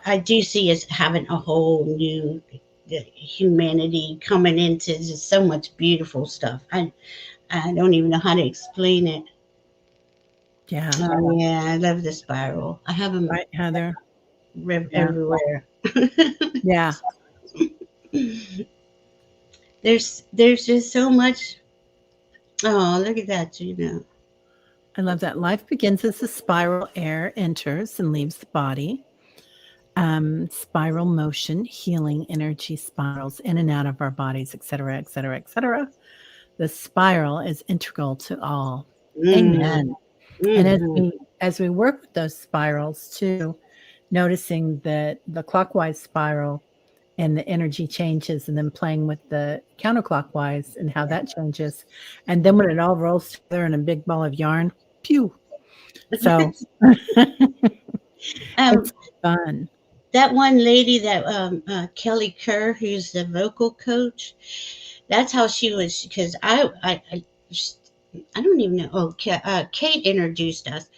I do see us having a whole new humanity coming into just so much beautiful stuff. I don't even know how to explain it. yeah. Oh yeah, I love the spiral. I have them Right, Heather? Yeah, everywhere. yeah. There's just so much. Oh, look at that, I love that. Life begins as a spiral. Air enters and leaves the body. Spiral motion, healing energy spirals in and out of our bodies, etc., etc., etc. The spiral is integral to all. Mm, Amen. And mm-hmm. as we work with those spirals too, noticing that the clockwise spiral and the energy changes, and then playing with the counterclockwise and how that changes. And then when it all rolls together in a big ball of yarn, pew. So Um, it's fun. that one lady that Kelly Kerr, who's the vocal coach, that's how she was. Because I don't even know. Oh, Kate introduced us,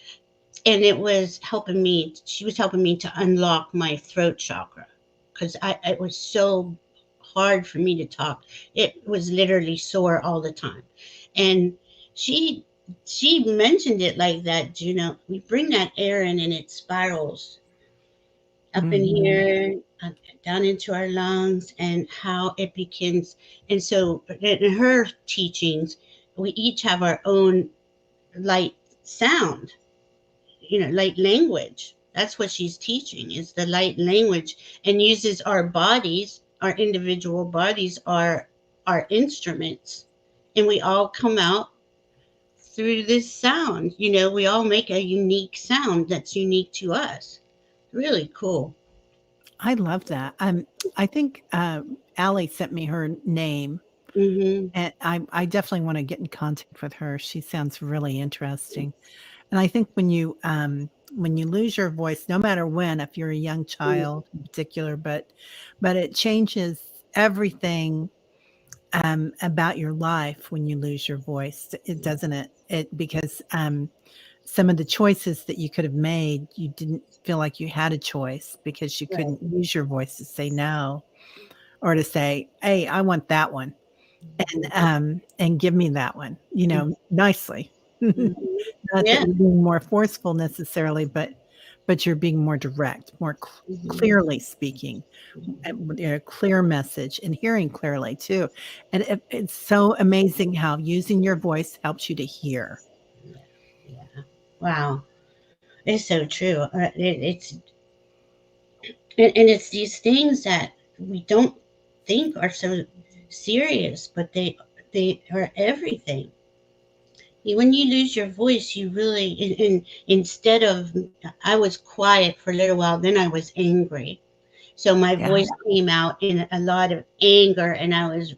and it was helping me. She was helping me to unlock my throat chakra because I it was so hard for me to talk. It was literally sore all the time, and she she mentioned it like that. We bring that air in and it spirals up in Mhm. here, down into our lungs, and how it begins. And so, in her teachings, we each have our own light sound, light language. That's what she's teaching is the light language, and uses our bodies, our individual bodies, our instruments, and we all come out through this sound. We all make a unique sound that's unique to us. Really cool. I love that. I think Allie sent me her name, Hmm. and I definitely want to get in contact with her. She sounds really interesting. And I think when you lose your voice, no matter when, if you're a young child in particular, but it changes everything about your life when you lose your voice. It doesn't it because some of the choices that you could have made, you didn't feel like you had a choice because you Right. couldn't use your voice to say no or to say, "Hey, I want that one." And give me that one, nicely. Mhm. Not that Yeah. you're being more forceful necessarily, but you're being more direct, more Mhm. clearly speaking, with a clear message and hearing clearly too. And it's so amazing how using your voice helps you to hear. Yeah. Yeah. Wow. It's so true. And it's these things that we don't think are so serious, but they are everything. When you lose your voice, you really, instead of, I was quiet for a little while, then I was angry. So my Yeah. voice came out in a lot of anger, and I was,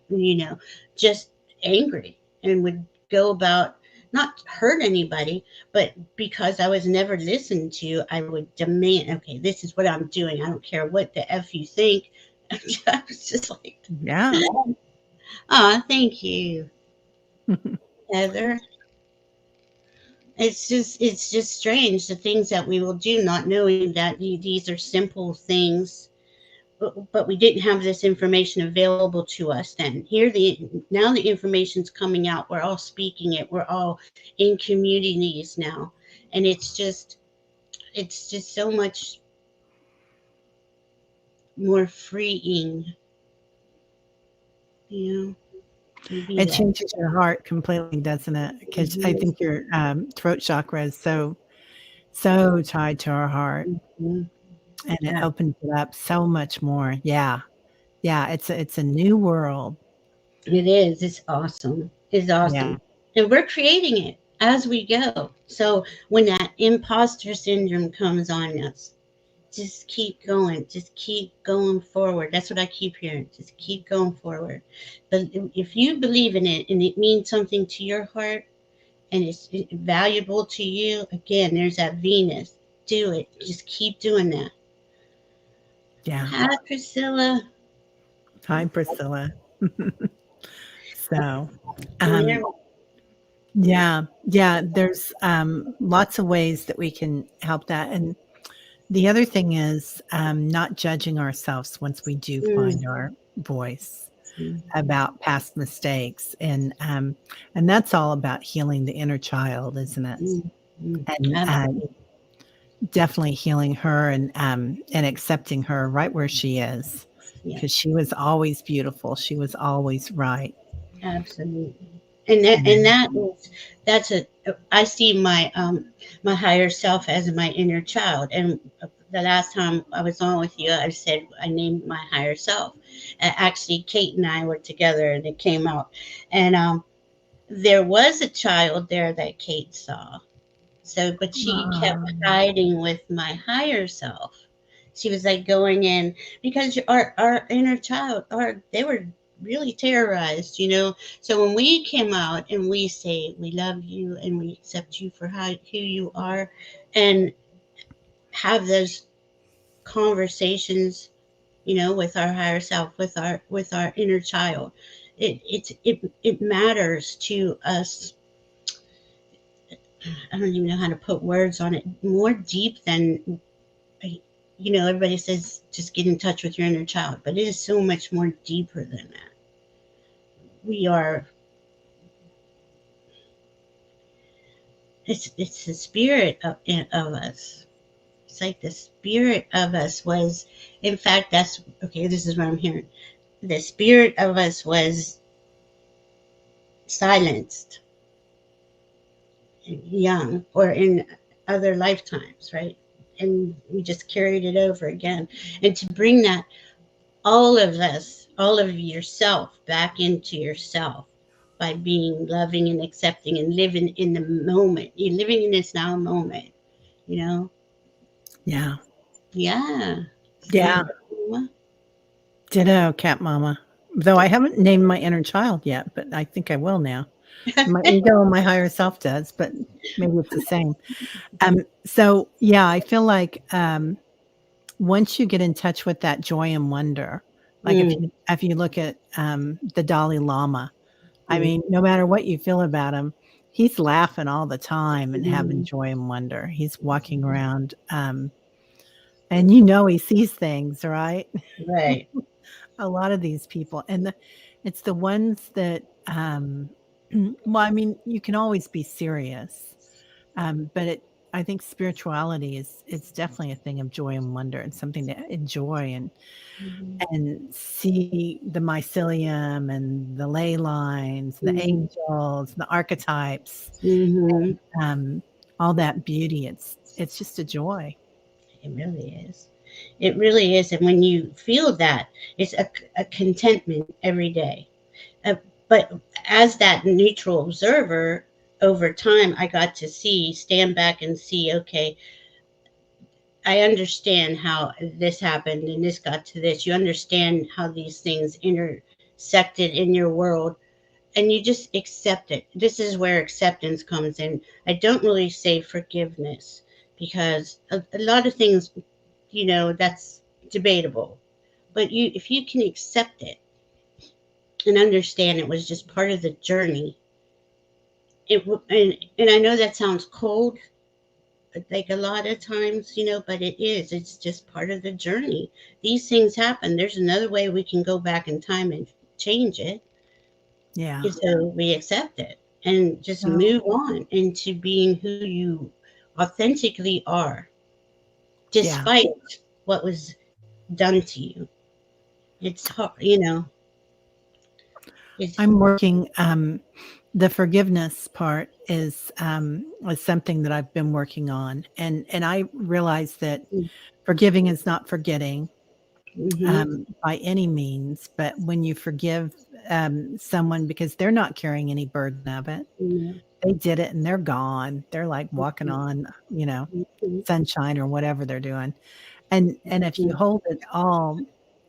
just angry, and would go about not hurt anybody, but because I was never listened to, I would demand, okay, this is what I'm doing. I don't care what the F you think. I was just like, Yeah. oh, thank you, Heather. It's just strange the things that we will do, not knowing that these are simple things, but we didn't have this information available to us then. Now the information's coming out. We're all speaking it. We're all in communities now, and it's just so much more freeing. you know, and be It that. changes your heart completely, doesn't it? Because I Mhm, think your, throat chakra is so tied to our heart, mhm. and it Yeah, opens it up so much more. Yeah. Yeah, it's a new world. it is. It's awesome. It's Yeah. awesome. And we're creating it as we go. So when that imposter syndrome comes on us, just keep going. Just keep going forward. That's what I keep hearing. Just keep going forward. But if you believe in it and it means something to your heart and it's valuable to you, again, there's that Venus. Do it. Just keep doing that. Yeah. Hi, Priscilla. Hi, Priscilla. So, Come here. um, yeah, yeah, there's, lots of ways that we can help that, and the other thing is, not judging ourselves once we do Mm, find our voice mm, about past mistakes, and that's all about healing the inner child, isn't it? mm, mm. And, Absolutely. definitely healing her and accepting her right where she is, Yeah. because she was always beautiful, she was always right. Absolutely. And that's a I see my higher self as my inner child. And the last time I was on with you, I said I named my higher self. Actually, Kate and I were together, and it came out. And there was a child there that Kate saw. So, but she kept Um, hiding with my higher self. She was like going in because our inner child, our they were really terrorized, you know. So when we came out and we say we love you and we accept you for who you are, and have those conversations, you know, with our higher self, with our inner child, it matters to us. I don't even know how to put words on it. More deep than, you know, everybody says just get in touch with your inner child, but it is so much more deeper than that. We are, it's the spirit of us. It's like the spirit of us was, in fact, that's okay. This is what I'm hearing. The spirit of us was silenced young or in other lifetimes, right? And we just carried it over again. And to bring that all of us, all of yourself back into yourself by being loving and accepting and living in the moment. You're living in this now moment, you know? yeah, Yeah. So, yeah, ditto, cat mama. Though I haven't named my inner child yet, but I think I will now. My ego and my higher self does, but maybe it's the same. So yeah, I feel like, once you get in touch with that joy and wonder, like mm, if you look at, the Dalai Lama, I mm, mean, no matter what you feel about him, he's laughing all the time and having mm, joy and wonder. He's walking around, and you know he sees things, right? right. A lot of these people, and it's the ones that, well, I mean, you can always be serious, but I think spirituality is it's definitely a thing of joy and wonder and something to enjoy Mhm, and see the mycelium and the ley lines, the mhm, angels, the archetypes, mhm. um, all that beauty. It's just a joy. It really is. It really is. And when you feel that, it's a contentment every day. Uh, but as that neutral observer, over time, I got to stand back and see, okay, I understand how this happened and this got to this. You understand how these things intersected in your world, and you just accept it. This is where acceptance comes in. I don't really say forgiveness because a lot of things, you know, that's debatable. But if you can accept it and understand it was just part of the journey, and I know that sounds cold, like a lot of times, you know, but it is. It's just part of the journey. These things happen. There's another way we can go back in time and change it. Yeah. And so we accept it and just Well, move on into being who you authentically are, yeah. despite what was done to you. It's hard, you know. It's I'm working, the forgiveness part is something that I've been working on, and I realize that forgiving is not forgetting, mm-hmm. by any means, but when you forgive, someone because they're not carrying any burden of it, Yeah. they did it and they're gone. They're, like, walking on, Mm-hmm. sunshine or whatever they're doing, and if you hold it all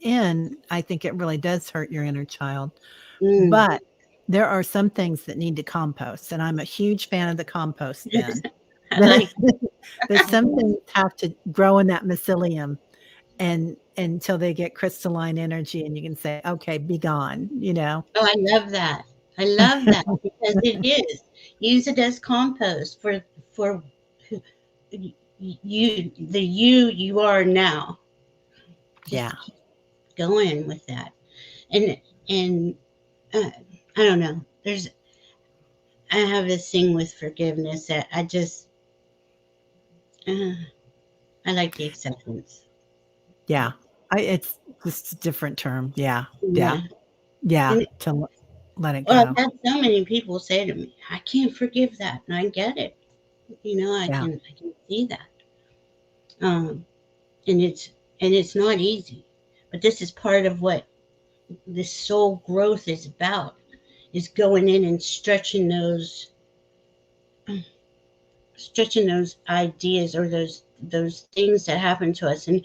in, I think it really does hurt your inner child. Mm. But there are some things that need to compost, and I'm a huge fan of the compost bin. I like That some things have to grow in that mycelium and until they get crystalline energy and you can say, "Okay, be gone," you know? Oh, I love that. I love that because it is. Use it as compost for who- you are now. Yeah, Just keep going with that. And uh, I don't know. I have this thing with forgiveness that uh, I like the acceptance. yeah. I it's just a different term. Yeah, yeah, Yeah. yeah, And to let it well, go. I've had so many people say to me, "I can't forgive that," and I get it. Yeah, I can see that. Um, and it's not easy, but this is part of what this soul growth is about, is going in and stretching those ideas or those things that happen to us, and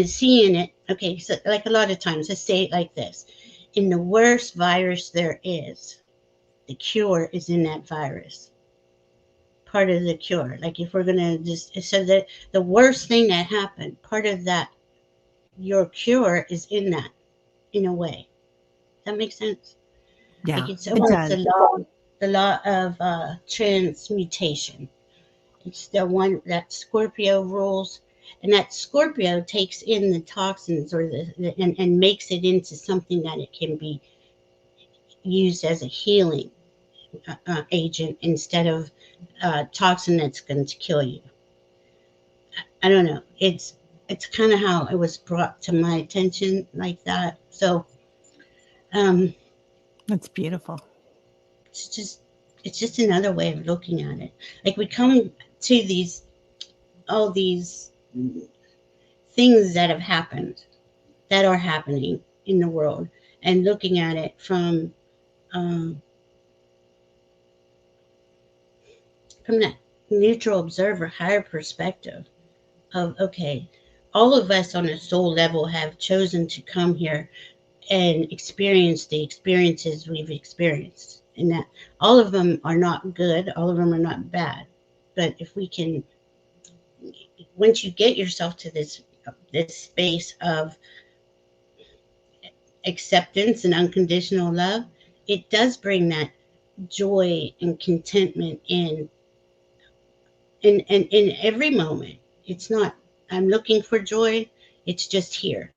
seeing it. Okay, so like a lot of times, let's say it like this: in the worst virus there is, the cure is in that virus. Part of the cure, like if we're gonna just, so that the worst thing that happened, part of that, your cure is in that, in a way. That makes sense. yeah, Like it's it almost does. the law of transmutation. It's the one that Scorpio rules, and that Scorpio takes in the toxins or and makes it into something that it can be used as a healing agent instead of toxin that's going to kill you. I don't know. It's kind of how it was brought to my attention like that. So um, That's beautiful. it's just it's just another way of looking at it. Like we come to these all these things that have happened, that are happening in the world, and looking at it um, from that neutral observer, higher perspective of, okay, all of us on a soul level have chosen to come here and experience the experiences we've experienced, and that all of them are not good, all of them are not bad. But if we can, once you get yourself to this space of acceptance and unconditional love, it does bring that joy and contentment in every moment. It's not, I'm looking for joy, it's just here.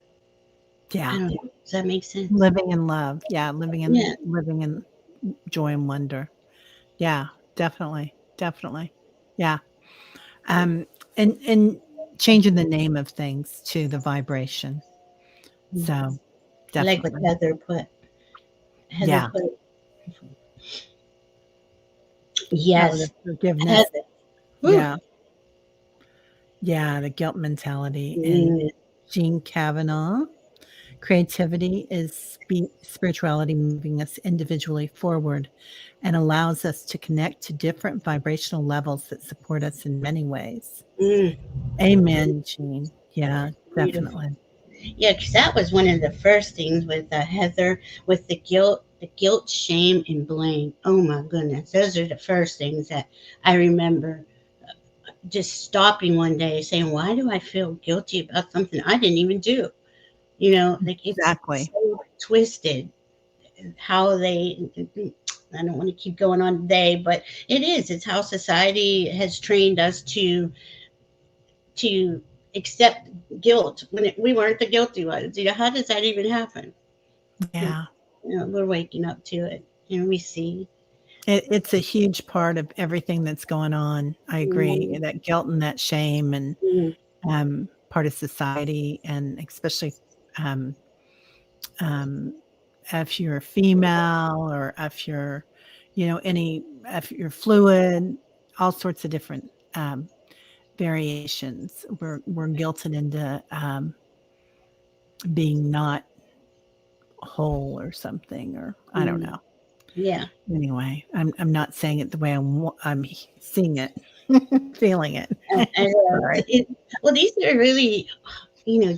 I Yeah, don't know. Does that make sense? living in love. Yeah, Yeah. living in joy and wonder. Yeah, definitely, definitely. Yeah, um, and changing the name of things to the vibration. So, I like what definitely. Heather put. Heather Yeah. put, Oh, the yes, forgiveness. Heather. Whew. Yeah. Yeah, the guilt mentality. And Mm, Jean Kavanaugh, creativity is spirituality moving us individually forward and allows us to connect to different vibrational levels that support us in many ways. mm, Amen, Jean. Yeah, beautiful. definitely. Yeah, because that was one of the first things with Heather, with the guilt, shame, and blame. Oh my goodness, those are the first things that I remember just stopping one day saying, "Why do I feel guilty about something I didn't even do?" Like it's Exactly. so twisted how they. I don't want to keep going on they, but it is. It's how society has trained us to accept guilt when we weren't the guilty ones. How does that even happen? And, Yeah. we're waking up to it, and we see. It's a huge part of everything that's going on. I agree. Mm, That guilt and that shame and mm, part of society, and especially um, um, if you're female or if you're, if you're fluid, all sorts of different variations. We're guilted into being not whole or something, or I don't Mm, know. yeah. Anyway, I'm not saying it the way I'm seeing it, feeling it. Sorry. Well, these are really,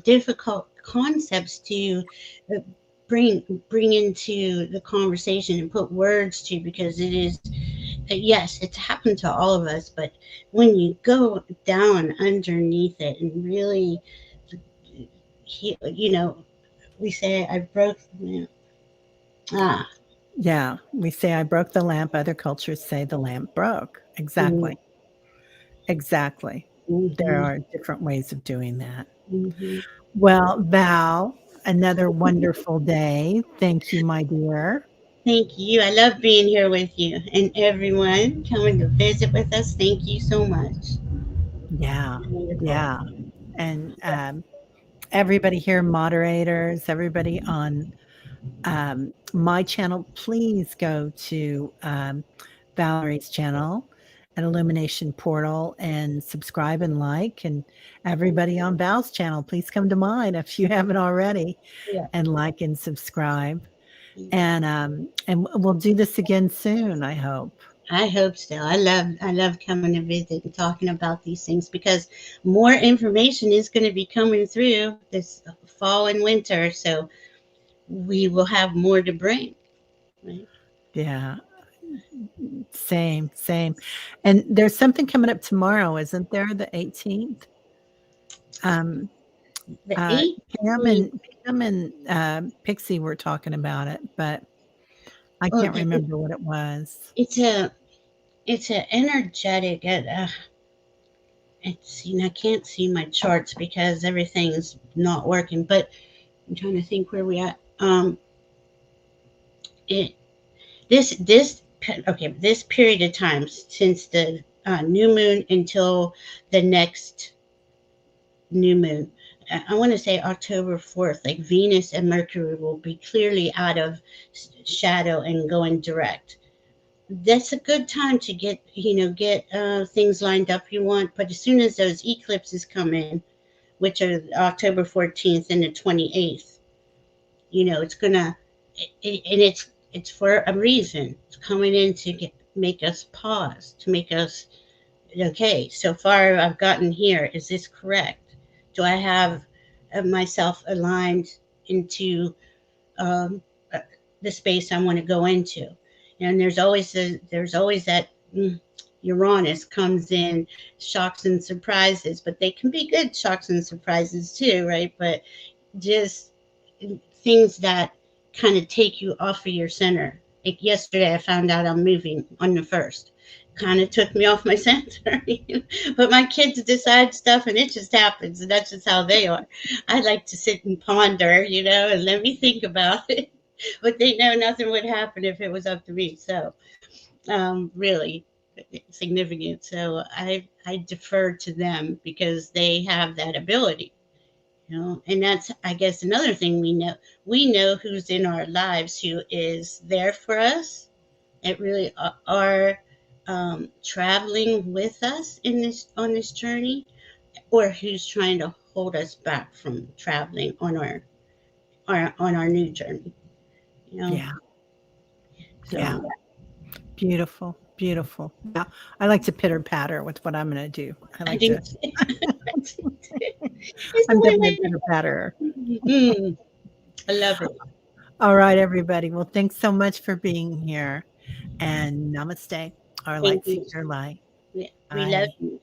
difficult concepts to uh, bring into the conversation and put words to, because it is, yes, it's happened to all of us, but when you go down underneath it and really, we say, I broke, ah, Yeah, we say I broke the lamp. Other cultures say the lamp broke. mm, Exactly. Exactly. There mhm, are different ways of doing that. mhm. Well, Val, another wonderful day. Thank you, my dear. Thank you. I love being here with you and everyone coming to visit with us. Thank you so much. Yeah. Wonderful. Yeah. And everybody here, moderators, everybody on my channel, please go to Valerie's channel at Illumination Portal and subscribe and like. And everybody on Val's channel, please come to mine if you haven't already, Yeah. and like and subscribe. And we'll do this again soon, I hope. I hope so. I love coming to visit and talking about these things, because more information is going to be coming through this fall and winter, so we will have more to bring. Right? Yeah, same, same. And there's something coming up tomorrow, isn't there? The 18th. Um, The uh, 18th. Pam and Pixie were talking about it, but I Oh, can't remember what it was. it's a energetic. I can't see my charts because everything's not working, but I'm trying to think where we at. It this period of time since the new moon until the next new moon. I want to say October 4th, like Venus and Mercury will be clearly out of shadow and going direct. That's a good time to get things lined up you want. But as soon as those eclipses come in, which are October 14th and the 28th, it's gonna, and it's for a reason. It's coming in to make us pause, to make us, okay, so far I've gotten here. Is this correct? Do I have myself aligned into um, uh, the space I want to go into? And there's always that Uranus comes in, shocks and surprises, but they can be good shocks and surprises too, right? But just things that kind of take you off of your center. Like yesterday, I found out I'm moving on the first. Kind of took me off my center, but my kids decide stuff and it just happens, and that's just how they are. I like to sit and ponder, and let me think about it. But they know nothing would happen if it was up to me. So, really significant. So I defer to them because they have that ability. And that's, I guess, another thing we know who's in our lives, who is there for us, that really are traveling with us on this journey, or who's trying to hold us back from traveling on our new journey. you know Yeah, yeah. so Beautiful, beautiful. Yeah, I like to pitter patter with what I'm gonna do. I I like think to it's I'm the definitely way a pitter patterer. I love it. All right, everybody. Well, thanks so much for being here, and namaste. Our Thank light, you. seek your light. Yeah, we love Bye. you.